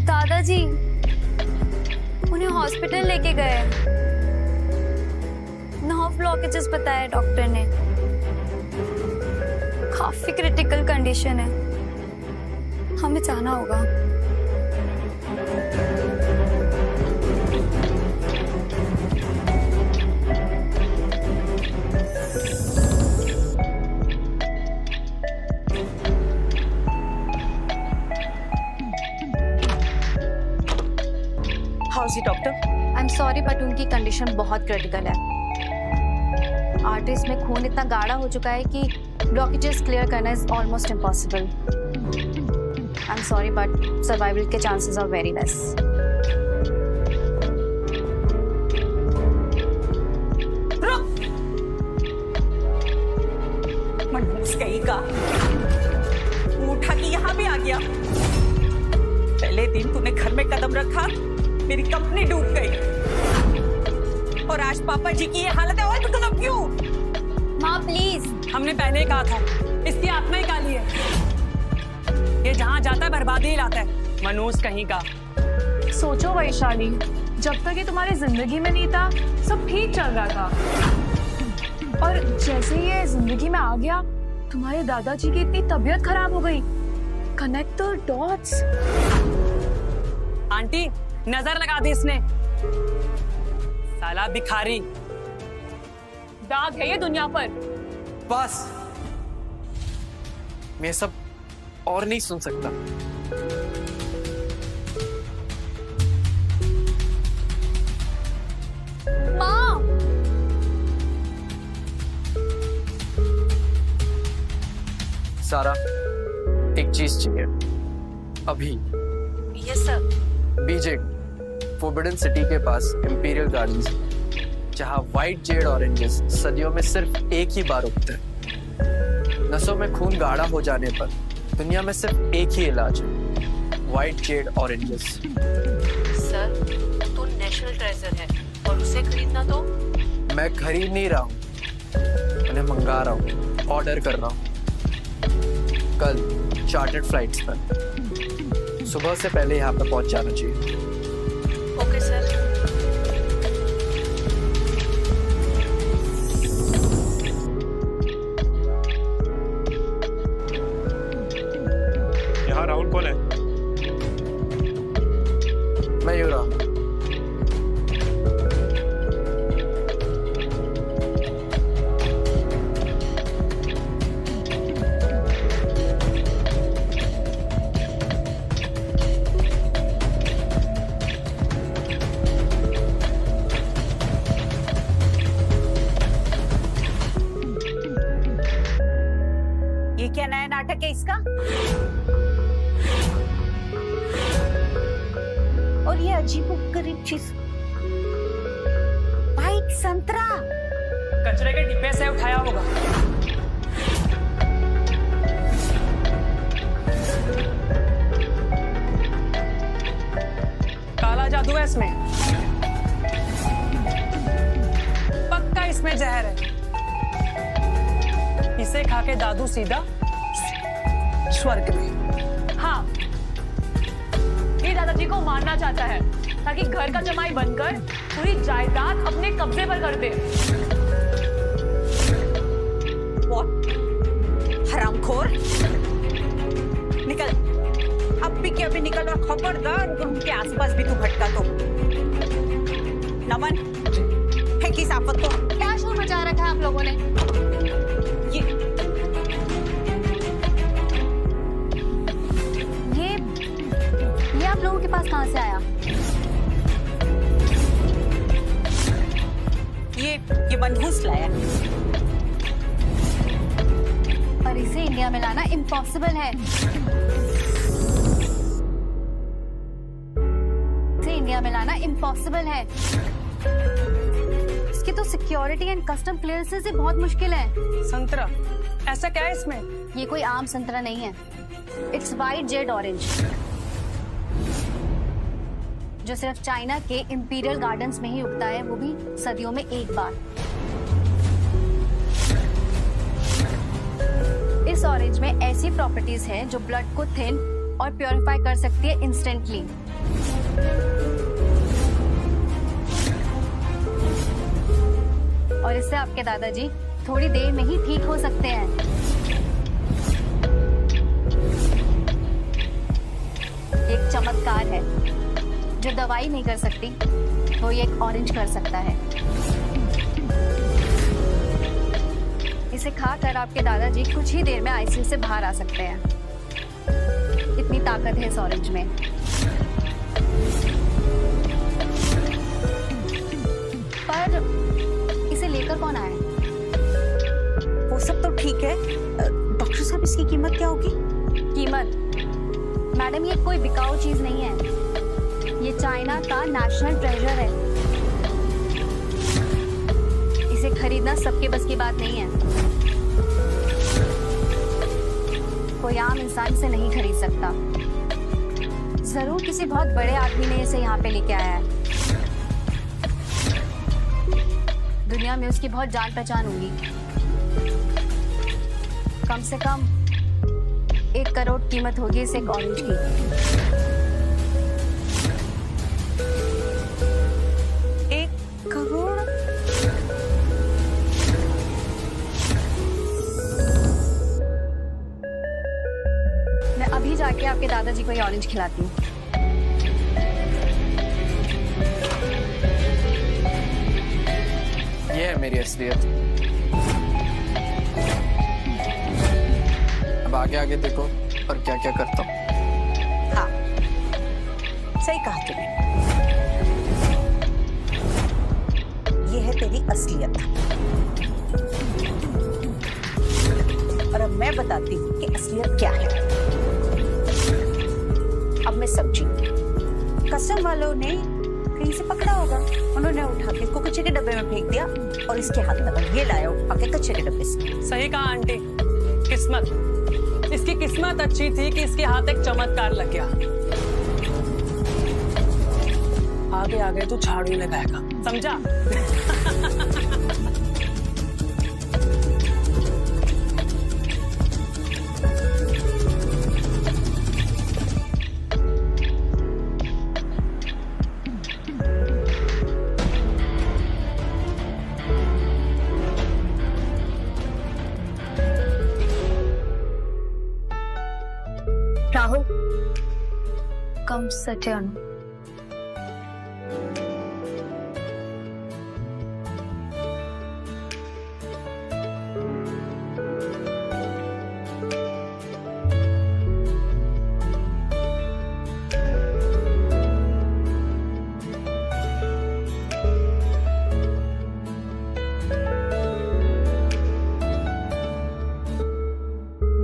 दादाजी उन्हें हॉस्पिटल लेके गए। नर्व ब्लॉकेजेस बताया डॉक्टर ने। काफी क्रिटिकल कंडीशन है, हमें जाना होगा। How is doctor? I am sorry but उनकी कंडीशन बहुत क्रिटिकल है। आर्टरीज में खून इतना गाढ़ा हो चुका है कि ब्लॉकेजेस क्लियर करना is almost impossible. I am sorry but survival के चांसेस आर वेरी लेस। मनहूस कहीं का उठा के यहाँ भी आ गया। पहले दिन तूने घर में कदम रखा, मेरी कंपनी डूब गई। और आज पापा जी की ये हालत है। और मतलब क्यों? माँ प्लीज। हमने पहले ही कहा था इसकी आत्मा ही काली है। ये जहाँ जाता है बर्बादी ही लाता है। मनूस कहीं का। सोचो वैशाली, जब तक ये तुम्हारी जिंदगी में नहीं था सब ठीक चल रहा था, और जैसे ही ये जिंदगी में आ गया तुम्हारे दादाजी की इतनी तबीयत खराब हो गई। Connect the dots. आंटी, नजर लगा दी इसने। साला भिखारी। दाग है ये दुनिया पर। बस, मैं सब और नहीं सुन सकता। माँ, सारा, एक चीज चाहिए अभी। Yes sir. बीजे फोर्बिडन सिटी के पास इंपीरियल गार्डन्स, जहाँ व्हाइट जेड ऑरेंजेस सदियों में सिर्फ एक ही बार उगते हैं। नसों में खून गाढ़ा हो जाने पर दुनिया में सिर्फ एक ही इलाज है, व्हाइट जेड ऑरेंजेस। सर, तो नेशनल ट्रेजर है और उसे खरीदना तो? मैं खरीद नहीं रहा हूँ, उन्हें मंगा रहा हूँ, ऑर्डर कर रहा हूँ। कल चार्टर्ड फ्लाइट्स पर सुबह से पहले यहाँ पर पहुँच जाना चाहिए। Okay sir. यहाँ राहुल कौन है? मैं यूँ रहा। ये क्या नया नाटक है इसका? और ये अजीबोगरीब चीज, व्हाइट संतरा। कचरे के डिब्बे से उठाया होगा। काला जादू है इसमें, पक्का इसमें जहर है। इसे खा के दादू सीधा स्वर्ग में। हाँ, ये दादाजी को मारना चाहता है ताकि घर का जमाई बनकर पूरी जायदाद अपने कब्जे पर कर दे। What? हरामखोर, निकल अभी के अभी निकल। और खबरदार अगर उनके आसपास भी तू भटका तो। नमन, फेंक इस आफत को। क्या शोर मचा रखा है आप लोगों ने? ये आप लोगों के पास कहाँ से आया? ये मनहूस लाया। और इसे इंडिया में लाना इम्पॉसिबल है। इसे इंडिया में लाना इम्पॉसिबल है। इसकी तो सिक्योरिटी एंड कस्टम क्लियरेंसेस ही बहुत मुश्किल है। संतरा, ऐसा क्या है इसमें? ये कोई आम संतरा नहीं है। इट्स वाइट जेड ऑरेंज, जो सिर्फ चाइना के इंपीरियल गार्डन्स में ही उगता है, वो भी सदियों में एक बार। इस ऑरेंज में ऐसी प्रॉपर्टीज हैं जो ब्लड को थिन और प्योरीफाई कर सकती है इंस्टेंटली। और इससे आपके दादाजी थोड़ी देर में ही ठीक हो सकते हैं। एक चमत्कार है जो दवाई नहीं कर सकती, वो ये एक ऑरेंज कर सकता है। इसे खाकर आपके दादाजी कुछ ही देर में आईसीयू से बाहर आ सकते हैं। इतनी ताकत है इस ऑरेंज में। पर इसे लेकर कौन आया? वो सब तो ठीक है, डॉक्टर साहब इसकी कीमत क्या होगी? कीमत? मैडम, ये कोई बिकाऊ चीज नहीं है। ये चाइना का नेशनल ट्रेजर है। इसे खरीदना सबके बस की बात नहीं है। कोई आम इंसान इसे नहीं खरीद सकता। जरूर किसी बहुत बड़े आदमी ने इसे यहाँ पे लेके आया है। दुनिया में उसकी बहुत जान पहचान होगी। कम से कम 1 करोड़ कीमत होगी इस एक ऑरेंज की। 1 करोड़? मैं अभी जाके आपके दादाजी को ये ऑरेंज खिलाती हूँ। ये है मेरी असलियत। अब आगे आगे देखो और क्या क्या करता हूँ। हाँ, सही कहा तुमने। ये है तेरी असलियत। और अब मैं बताती हूँ कि असलियत क्या है। अब मैं समझी। कसम वालों ने कहीं से पकड़ा होगा, उन्होंने उठा के इसको कचरे के डब्बे में फेंक दिया और इसके हाथ लगा। ये लाया उठा के कचरे के डब्बे से। सही कहा आंटी। किस्मत, इसकी किस्मत अच्छी थी कि इसके हाथ एक चमत्कार लग गया। आगे आगे तू झाड़ू लगाएगा, समझा? Rahul, come sit here.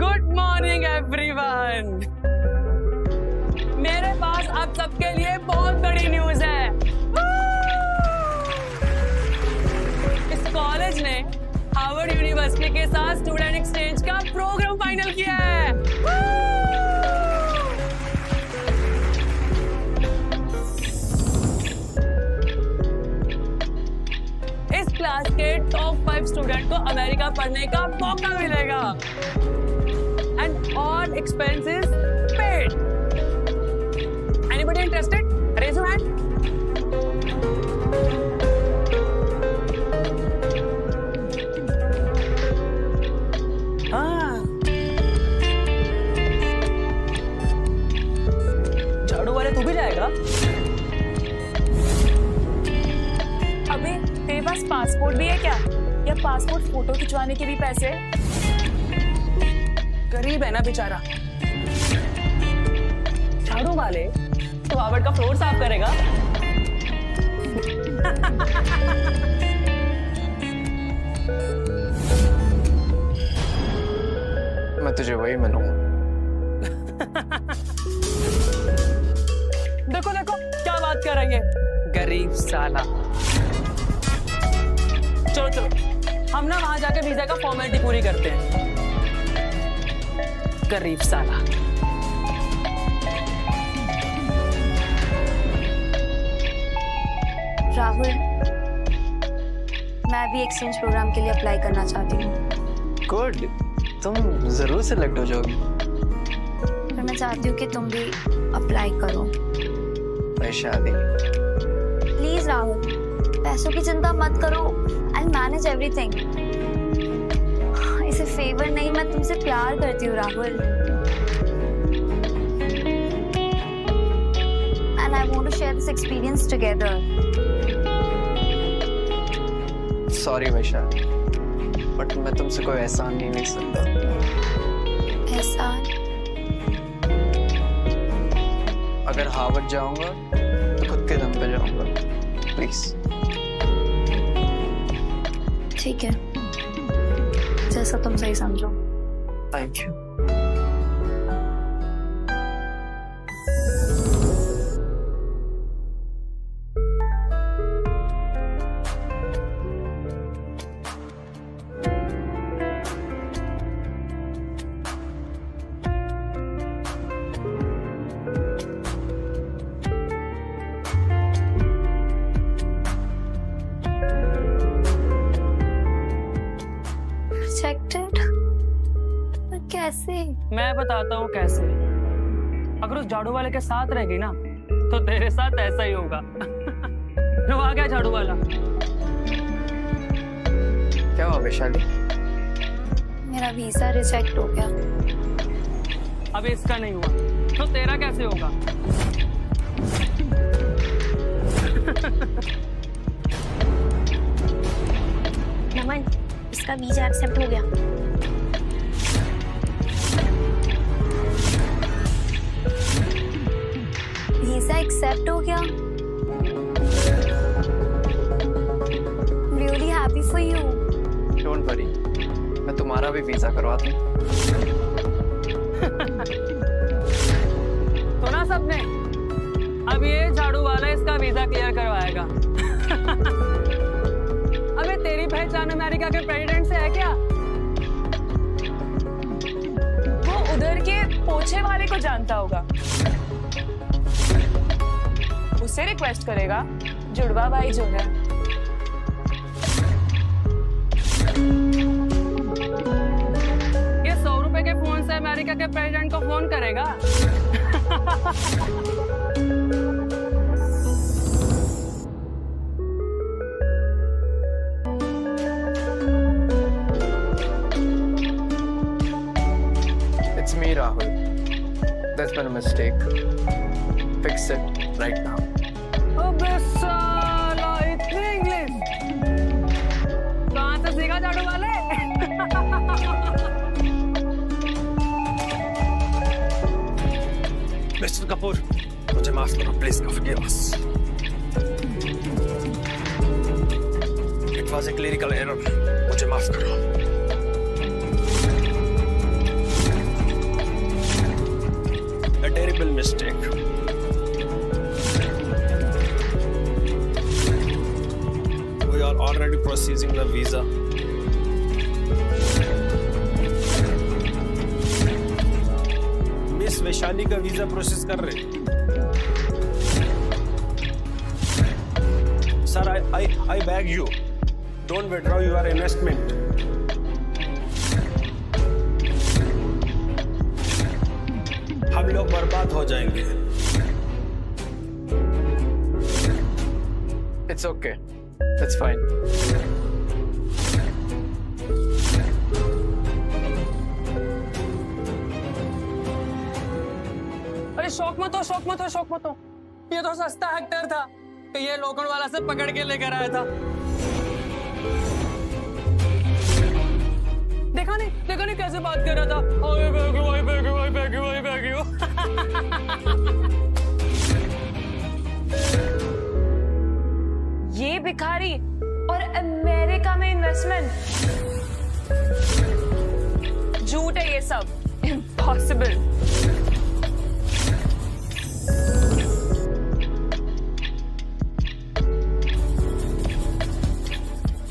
Good morning everyone. मेरे पास आप सबके लिए बहुत बड़ी न्यूज है। इस कॉलेज ने हार्वर्ड यूनिवर्सिटी के साथ स्टूडेंट एक्सचेंज का प्रोग्राम फाइनल किया है। इस क्लास के टॉप 5 स्टूडेंट को अमेरिका पढ़ने का मौका मिलेगा and all expenses paid. Anybody interested? Raise your hand. हाँ, झाड़ू वाले तू भी जाएगा? अबे, तेरे पास पासपोर्ट भी है क्या? या पासपोर्ट फोटो खिंचवाने के भी पैसे? गरीब है ना बेचारा। झाड़ू वाले तो हार्वर्ड का फ्लोर साफ करेगा। मैं तुझे वही मिलूंगा। देखो देखो क्या बात कर रही है, गरीब साला। चलो चलो, हम ना वहां जाके वीजा का फॉर्मेलिटी पूरी करते हैं। गरीब साला। राहुल, मैं भी एक्सचेंज प्रोग्राम के लिए अप्लाई करना चाहती हूँ। गुड, तुम जरूर सिलेक्ट हो जाओगी। पर मैं चाहती हूँ कि तुम भी अप्लाई करो। वैशाली, प्लीज राहुल, पैसों की चिंता मत करो। I manage everything. इसे फेवर नहीं, मैं तुमसे प्यार करती हूँ Rahul. And I want to share this experience together. Sorry Vaishali, but मैं तुमसे कोई एहसान नहीं ले सकता। एहसान? अगर हार्वर्ड जाऊंगा तो खुद के दम पे जाऊंगा, प्लीज। ठीक है, जैसा तुम सही समझो। Thank you. रिजेक्टेड? पर कैसे? मैं बताता हूँ कैसे। अगर उस झाड़ू वाले के साथ रहेगी ना तो तेरे साथ ऐसा ही होगा। वो आ गया झाड़ू वाला। क्या हुआ वैशाली? मेरा वीजा रिजेक्ट हो गया। अब इसका नहीं हुआ तो तेरा कैसे होगा? नमन, इसका वीजा एक्सेप्ट हो गया। वीजा एक्सेप्ट हो गया? Really happy for you. Don't worry, मैं तुम्हारा भी वीजा करवा दूं। सुना सबने? अब ये झाड़ू वाला इसका वीजा क्लियर करवाएगा। अबे तेरी पहचान अमेरिका के प्रेसिडेंट से है क्या? वो उधर के पोछे वाले को जानता होगा, उससे रिक्वेस्ट करेगा। जुड़वा भाई जो है। ये 100 रुपए के फोन से अमेरिका के प्रेसिडेंट को फोन करेगा। It's me, Rahul. There's been a mistake. Fix it right now. अबे साला, इतनी इंग्लिश कहाँ से सीखा झाड़ू वाले? मिस्टर कपूर, मुझे माफ करो, please forgive us. It was a clerical error. मुझे माफ करो. A terrible mistake. We are already processing the visa. Miss Vaishali का वीजा प्रोसेस कर रहे। Sir, I beg you, don't withdraw your investment. हम लोग बर्बाद हो जाएंगे। It's okay. It's fine. अरे शौक मत हो, शौक मत हो, शौक मत हो। ये तो सस्ता हेक्टर था कि ये लोखंड वाला से पकड़ के लेकर आया था। देखा नहीं कैसे बात कर रहा था। ये भिखारी और अमेरिका में इन्वेस्टमेंट, झूठ है ये सब। इम्पॉसिबल।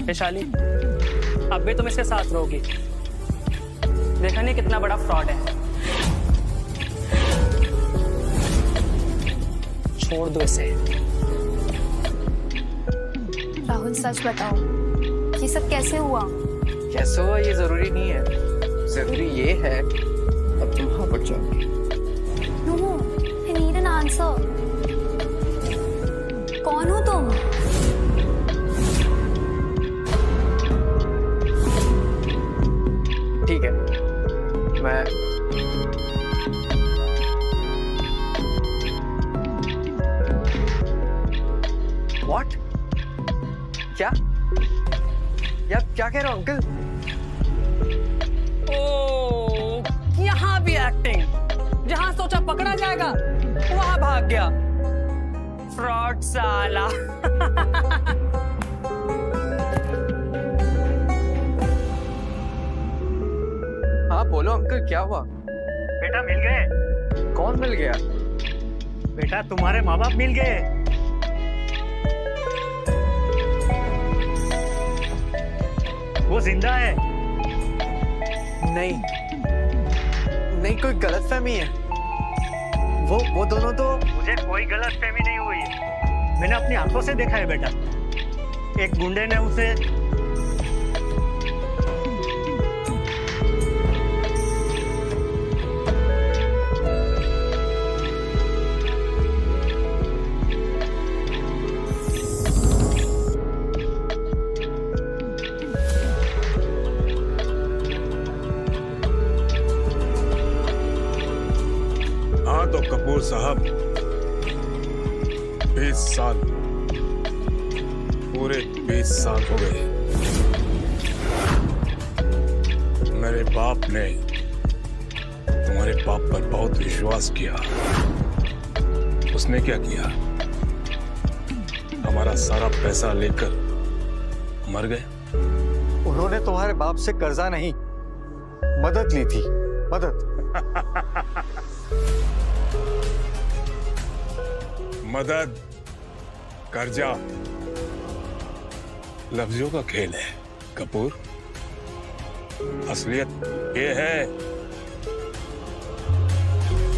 वैशाली, अब भी तुम इसके साथ रहोगी? देखा नहीं कितना बड़ा फ्रॉड है। छोड़ दो इसे। राहुल सच बताओ, ये सब कैसे हुआ? कैसे हुआ ये जरूरी नहीं है, जरूरी ये है अब तुम हार्वर्ड जाओगी। No, I need an answer. कौन हो तुम? ठीक है, मैं What? क्या? यार क्या कह रहे हो अंकल? ओ, यहाँ भी एक्टिंग। जहां सोचा पकड़ा जाएगा वहां भाग गया। फ्रॉड साला। हाँ बोलो अंकल, क्या हुआ? बेटा मिल गए। कौन मिल गया? बेटा तुम्हारे माँ बाप मिल गए। वो जिंदा है। नहीं नहीं, कोई गलतफहमी है। वो दोनों तो। मुझे कोई गलतफहमी नहीं हुई है, मैंने अपनी आंखों से देखा है बेटा। एक गुंडे ने उसे तो कपूर साहब 20 साल, पूरे 20 साल हो गए। मेरे बाप ने तुम्हारे बाप पर बहुत विश्वास किया। उसने क्या किया? हमारा सारा पैसा लेकर मर गए। उन्होंने तुम्हारे बाप से कर्जा नहीं, मदद ली थी। मदद मदद, कर्जा लफ्जों का खेल है कपूर। असलियत ये है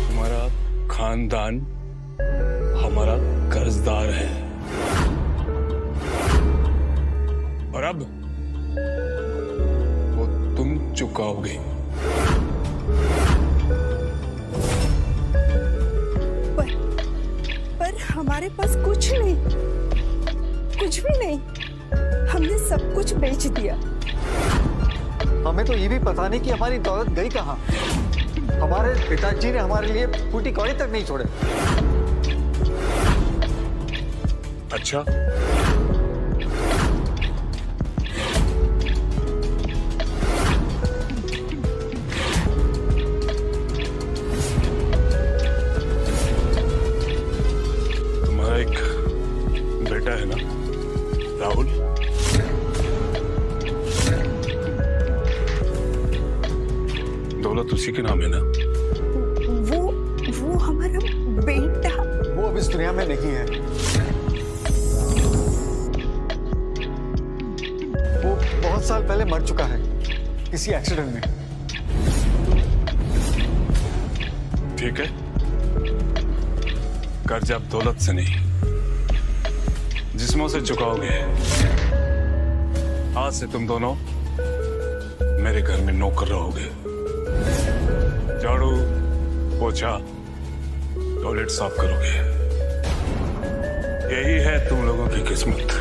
हमारा खानदान हमारा कर्जदार है, और अब वो तुम चुकाओगे। हमारे पास कुछ नहीं, कुछ भी नहीं। हमने सब कुछ बेच दिया। हमें तो ये भी पता नहीं कि हमारी दौलत गई कहाँ। हमारे पिताजी ने हमारे लिए फूटी कौड़ी तक नहीं छोड़े। अच्छा, बेटा है ना राहुल? दौलत उसी के नाम है ना? वो हमारा बेटा। वो अब इस दुनिया में नहीं है। वो बहुत साल पहले मर चुका है किसी एक्सीडेंट में। ठीक है, कर्ज अब दौलत से नहीं जिस्मों से चुकाओगे। आज से तुम दोनों मेरे घर में नौकर रहोगे। झाड़ू पोछा टॉयलेट साफ करोगे। यही है तुम लोगों की किस्मत।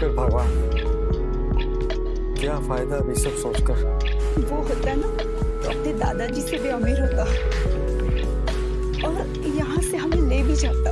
शुक्र भगवान, क्या फायदा अभी सब सोचकर। वो होता ना तो अपने दादाजी से भी अमीर होता और यहाँ से हमें ले भी जाता।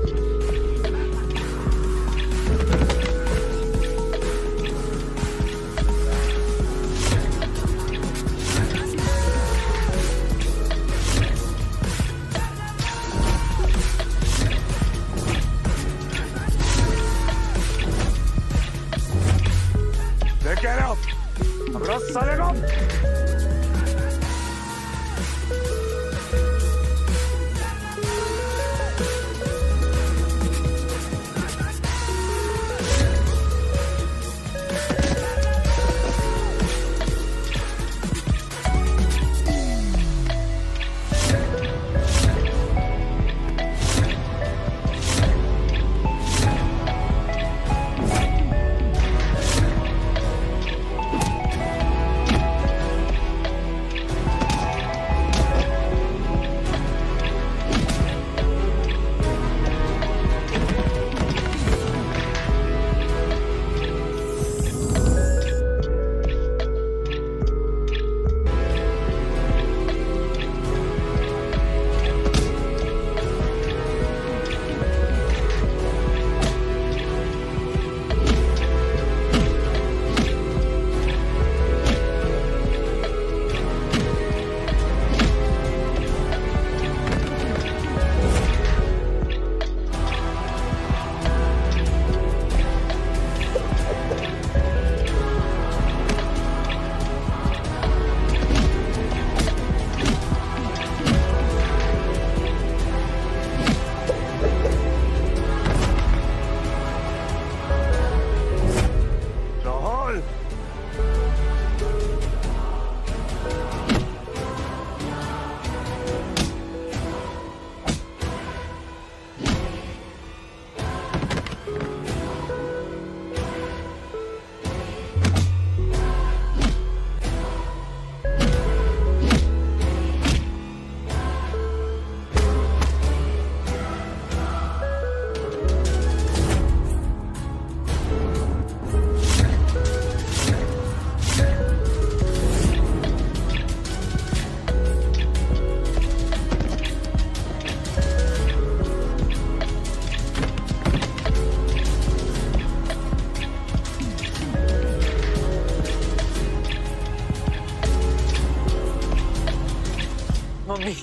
मम्मी,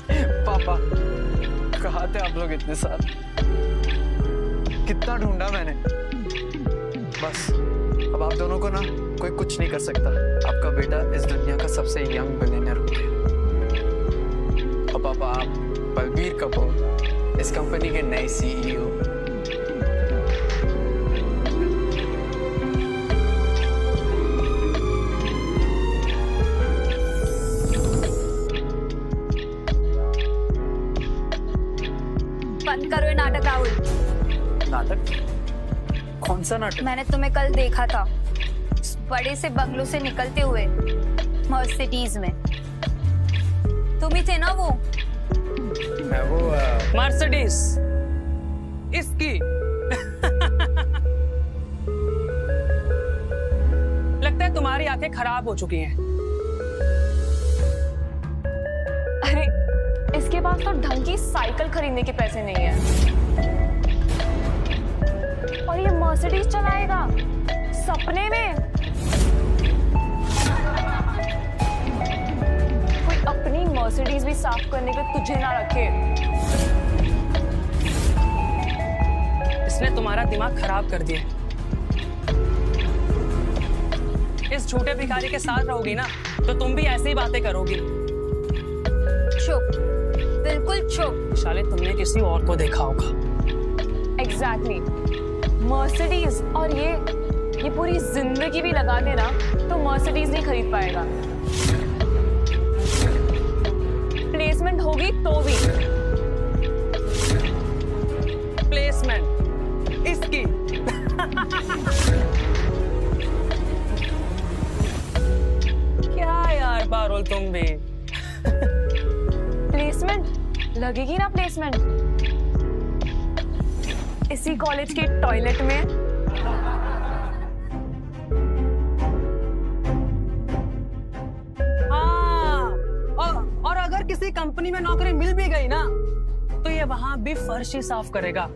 पापा, कहाँ थे आप लोग इतने साल? कितना ढूंढा मैंने। बस अब आप दोनों को ना कोई कुछ नहीं कर सकता। आपका बेटा इस दुनिया का सबसे यंग बिलियनर हो गया। और पापा, आप बलबीर कपूर, इस कंपनी के नए CEO। बंद करो ये नाटक राहुल। नाटक? कौन सा नाटक? मैंने तुम्हें कल देखा था उस बड़े से बंगलों से निकलते हुए मर्सिडीज में। तुम ही थे ना वो? मैं वो मर्सिडीज इसकी लगता है तुम्हारी आंखें खराब हो चुकी हैं। अरे इसके पास तो ढंग की साइकिल खरीदने के पैसे नहीं है और ये मर्सिडीज चलाएगा सपने में। कोई अपनी मर्सिडीज भी साफ करने के तुझे ना रखे। इसने तुम्हारा दिमाग खराब कर दिया। इस झूठे भिखारी के साथ रहोगी ना तो तुम भी ऐसे ही बातें करोगी। चुप, बिल्कुल चुप। शाले तुमने किसी और को देखा होगा। एग्जैक्टली। मर्सिडीज और ये पूरी जिंदगी भी लगा दे ना तो मर्सिडीज नहीं खरीद पाएगा। प्लेसमेंट होगी तो भी। प्लेसमेंट इसकी क्या यार बारोल तुम भी। प्लेसमेंट लगेगी ना प्लेसमेंट इसी कॉलेज के टॉयलेट में। भी गई ना तो ये वहां भी फर्श ही साफ करेगा।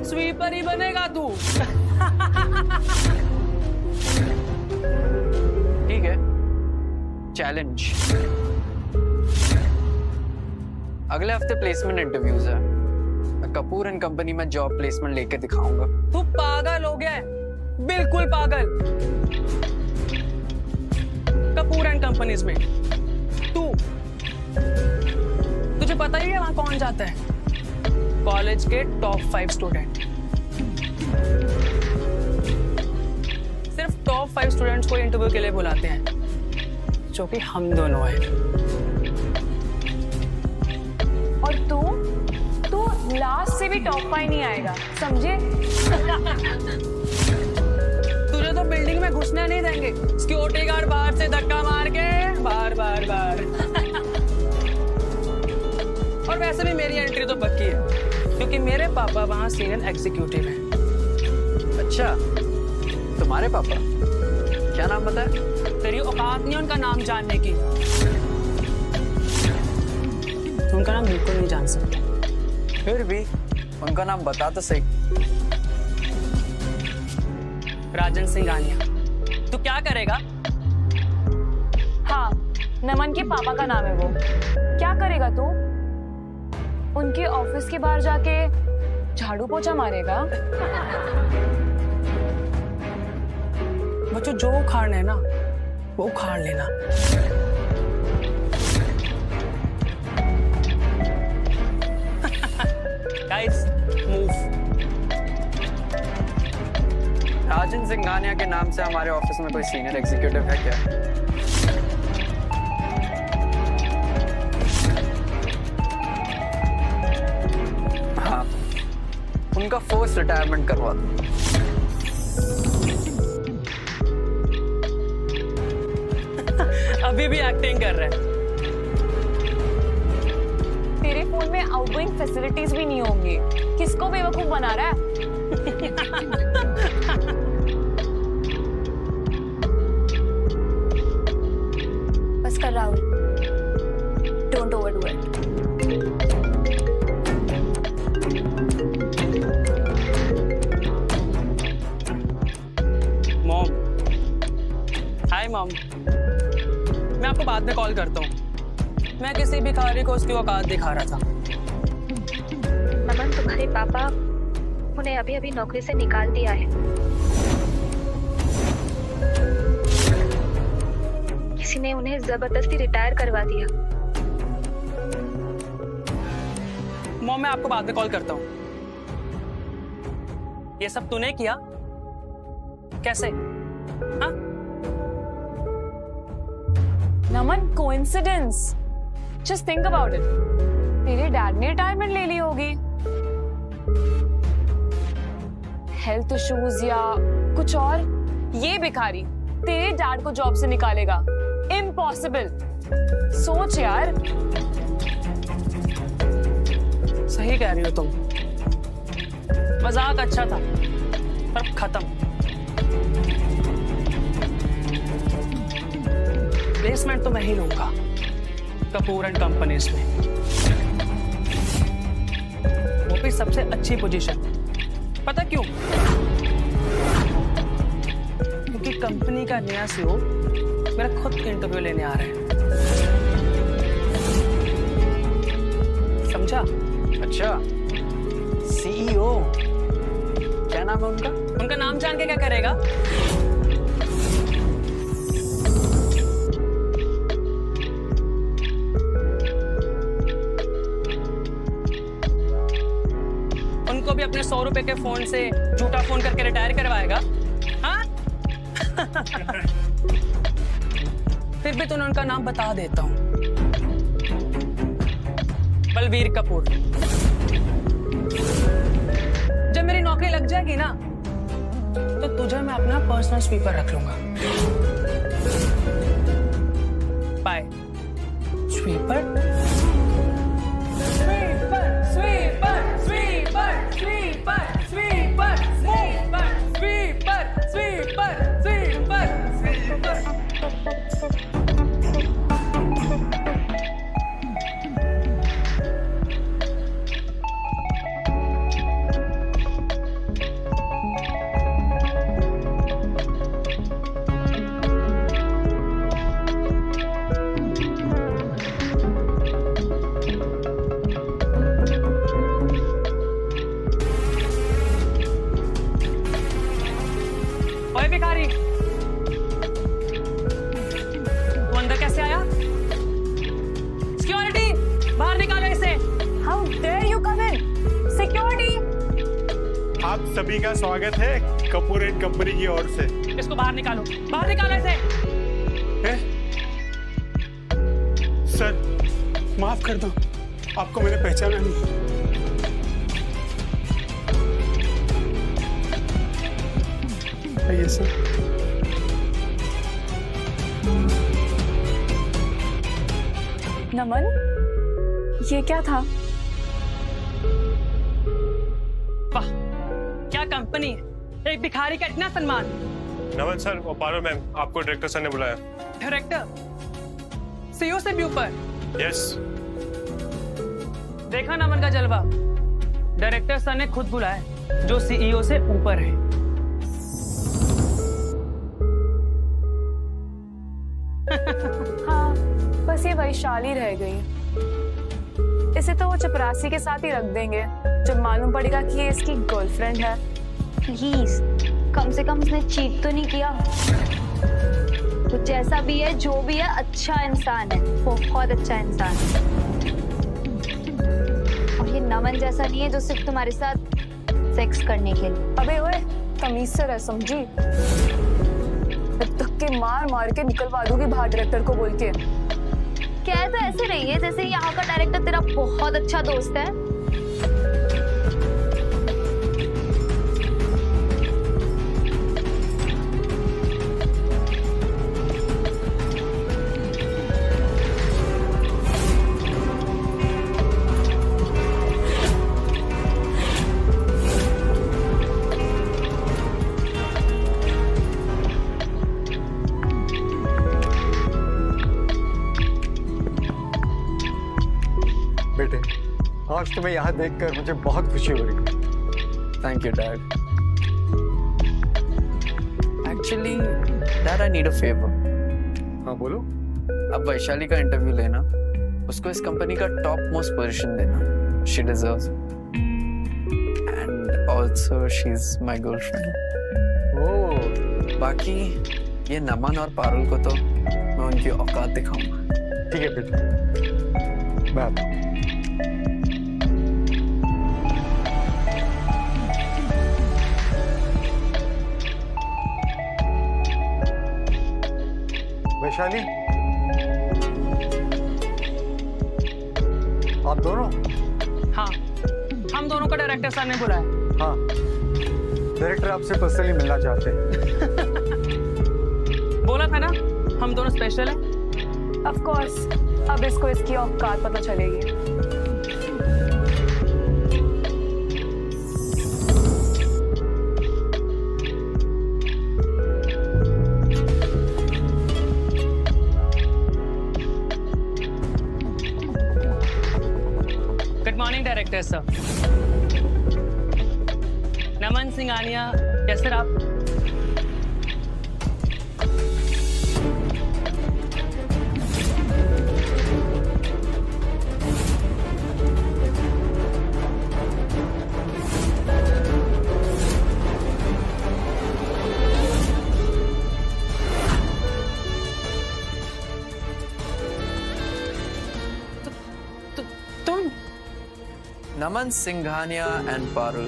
स्वीपर ही बनेगा तू। ठीक है, चैलेंज। अगले हफ्ते प्लेसमेंट इंटरव्यूज है। मैं कपूर एंड कंपनी में जॉब प्लेसमेंट लेके दिखाऊंगा। तू पागल हो गया है, बिल्कुल पागल। कपूर एंड कंपनीज में तुझे पता ही है वहां कौन जाता है? कॉलेज के टॉप 5 स्टूडेंट। सिर्फ टॉप 5 स्टूडेंट्स को इंटरव्यू के लिए बुलाते हैं, जो कि हम दोनों हैं। और तू लास्ट से भी टॉप 5 नहीं आएगा, समझे? तुझे तो बिल्डिंग में घुसने नहीं देंगे। सिक्योरिटी गार्ड बाहर से धक्का मार के बाहर। और वैसे भी मेरी एंट्री तो पक्की है, क्योंकि मेरे पापा वहां सीनियर एग्जीक्यूटिव हैं। अच्छा, तुम्हारे पापा? क्या नाम बताया? तेरी औकात नहीं उनका नाम जानने की। उनका नाम बिल्कुल नहीं जान सकते। फिर भी उनका नाम बता तो सही। राजन सिंघानिया। तू क्या करेगा? हाँ, नमन के पापा का नाम है वो। क्या करेगा तू? उनके ऑफिस के बाहर जाके झाड़ू पोछा मारेगा? बच्चों, जो उखाड़ना है ना वो उखाड़ लेना। Guys, move. राजन सिंघानिया के नाम से हमारे ऑफिस में कोई सीनियर एग्जीक्यूटिव है क्या? हाँ, उनका फोर्स रिटायरमेंट करवा दो। अभी भी एक्टिंग कर रहे हैं। तेरे फोन में आउटगोइंग फैसिलिटीज भी नहीं होंगी। किसको बेवकूफ बना रहा है? बस कर Rahul, don't overdo it. Mom, hi mom. मैं आपको बाद में कॉल करता हूँ। मैं किसी भिखारी को उसकी औकात दिखा रहा था। नमन, तुम्हारे पापा उन्हें अभी अभी नौकरी से निकाल दिया है। किसी ने उन्हें जबरदस्ती रिटायर करवा दिया। मॉम, मैं आपको बाद में कॉल करता हूँ। ये सब तूने किया? कैसे? हाँ? Naman, coincidence. Just think about it. तेरे डैड ने रिटायरमेंट ले ली होगी, हेल्थ इश्यूज या कुछ और। ये भिखारी तेरे डैड को जॉब से निकालेगा? इम्पॉसिबल। सोच यार। सही कह रही हो तुम। मजाक अच्छा था, पर खत्म। प्लेसमेंट तो मैं ही लूंगा कपूर एंड कंपनीज में, वो भी सबसे अच्छी पोजीशन। पता क्यों? क्योंकि कंपनी का नया सीईओ मेरा खुद इंटरव्यू लेने आ रहा है। समझा? अच्छा, सीईओ। क्या नाम है उनका? उनका नाम जान के क्या करेगा? उनको भी अपने 100 रुपए के फोन से झूठा फोन करके रिटायर करवाएगा? हाँ? फिर भी तुम्हें उनका नाम बता देता हूं। बलवीर कपूर। जब मेरी नौकरी लग जाएगी ना, तो तुझे मैं अपना पर्सनल स्वीपर रख लूंगा। Bye. Sweeper? Sweeper, sweeper, sweeper, sweeper, sweeper, sweeper, sweeper, sweeper. Security, बाहर निकालो इसे। How dare you come in? Security. आप सभी का स्वागत है कपूर एंड कंपनी की ओर से। इसको बाहर निकालो, बाहर निकालो इसे। सर माफ कर दो, आपको मैंने पहचाना नहीं। आइए सर। नमन, ये क्या था? वाह, क्या कंपनी है, एक भिखारी का इतना सम्मान। नमन सर और पारुल मैम, आपको डायरेक्टर सर ने बुलाया। डायरेक्टर सीईओ से भी ऊपर? यस। देखा नमन का जलवा, डायरेक्टर सर ने खुद बुलाया, जो सीईओ से ऊपर है। हाँ, बस ये वैशाली रह गई। इसे तो वो चपरासी के साथ ही रख देंगे जब मालूम पड़ेगा कि ये इसकी गर्लफ्रेंड है। प्लीज, कम से कम उसने चीट तो नहीं किया। कुछ जैसा भी है, जो भी है, अच्छा इंसान है, बहुत अच्छा इंसान है। और ये नमन जैसा नहीं है जो सिर्फ तुम्हारे साथ सेक्स करने के लिए। अबे ओए, तमीज से रह, समझी? धक्के मार मार के निकलवा दूंगी बाहर डायरेक्टर को बोल के। कह तो ऐसे रही है जैसे यहाँ का डायरेक्टर तेरा बहुत अच्छा दोस्त है। बेटे, आज तुम्हें यहाँ देखकर मुझे बहुत खुशी हो रही है। Thank you dad. Actually dad, I need a favour. हाँ बोलो। अब वैशाली का इंटरव्यू लेना, उसको इस कंपनी का टॉप मोस्ट पोजीशन देना। She deserves and also she is my girlfriend. Oh, बाकी ये नमन और पारुल को तो मैं उनकी औकात दिखाऊंगा। ठीक है बेटे, मैं आता हूँ। वैशाली, आप दोनों? हाँ, हम दोनों को डायरेक्टर सर ने बुलाया। हाँ, डायरेक्टर आपसे पर्सनली मिलना चाहते हैं। बोला था ना, हम दोनों स्पेशल हैं। ऑफ कोर्स, अब इसको इसकी औकात पता चलेगी। Good morning director sir. Naman Singhania, yes sir. आप नमन सिंघानिया एंड पारुल,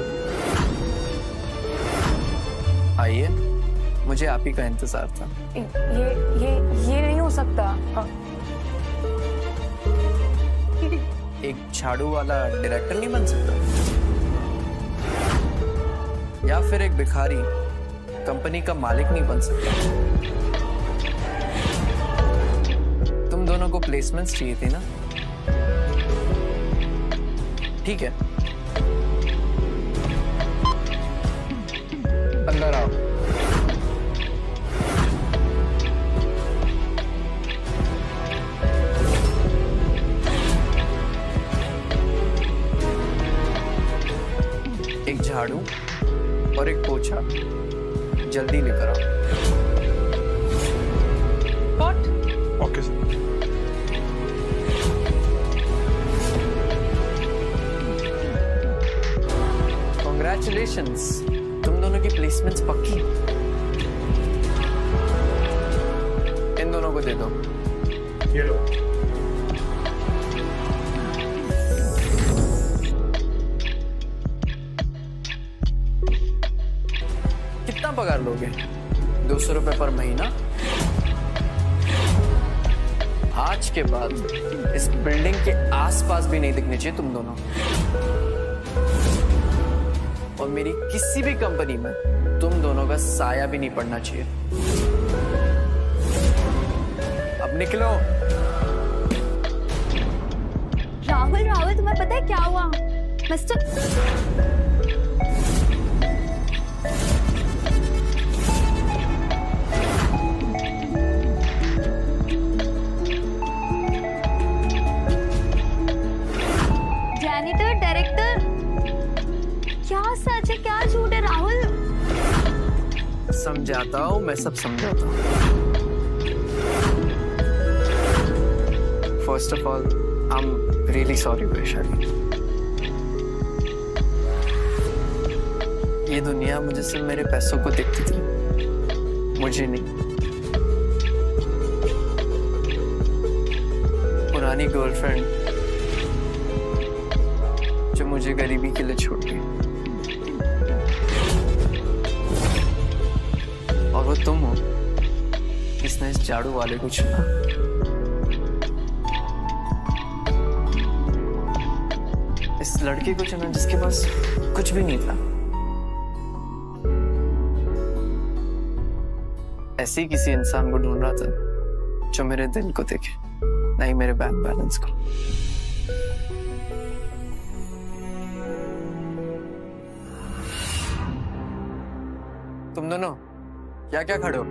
आइए, मुझे आप ही का इंतजार था। ये नहीं हो सकता। एक झाड़ू वाला डायरेक्टर नहीं बन सकता, या फिर एक भिखारी कंपनी का मालिक नहीं बन सकता। तुम दोनों को प्लेसमेंट्स चाहिए थी ना? ठीक है, अंदर आओ। एक झाड़ू और एक पोछा जल्दी लेकर आओ। व्हाट? Okay sir. Congratulations, तुम दोनों की प्लेसमेंट्स पक्की। इन दोनों को दे दो। ये लो। पगार लोगे? 200 रुपए पर महीना? आज के बाद इस बिल्डिंग के आसपास भी नहीं दिखने चाहिए तुम दोनों। और मेरी किसी भी कंपनी में तुम दोनों का साया भी नहीं पड़ना चाहिए। अब निकलो। राहुल राहुल, तुम्हें पता है क्या हुआ? मिस्टर जैनिटर, डायरेक्टर, क्या सच है क्या झूठ है राहुल? समझाता हूँ, मैं सब समझाता हूँ। First of all, I am really sorry Vaishali. ये दुनिया मुझे सिर्फ मेरे पैसों को देखती थी, मुझे नहीं। पुरानी गर्लफ्रेंड जो मुझे गरीबी के लिए छोड़ गई, और वो तुम हो जिसने इस झाड़ू वाले को चुना। इस लड़के को चुना जिसके पास कुछ भी नहीं था। ऐसे ही किसी इंसान को ढूंढ रहा था जो मेरे दिल को देखे, नहीं मेरे बैंक बैलेंस को। तुम दोनों क्या क्या खड़े हो?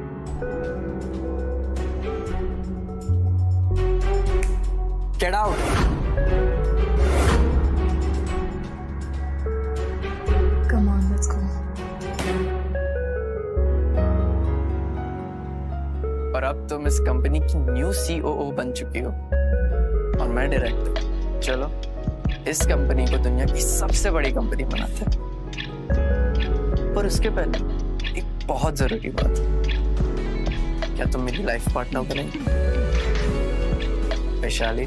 Get out! Come on, let's go. और अब तुम इस कंपनी की न्यू COO बन चुकी हो और मैं डायरेक्टर। चलो इस कंपनी को दुनिया की सबसे बड़ी कंपनी बनाते हैं। पर उसके पहले एक बहुत जरूरी बात, क्या तुम मेरी लाइफ पार्टनर बनेंगे? Vaishali,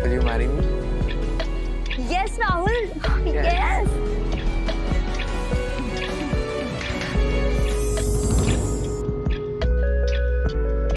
will you marry me? Yes Rahul,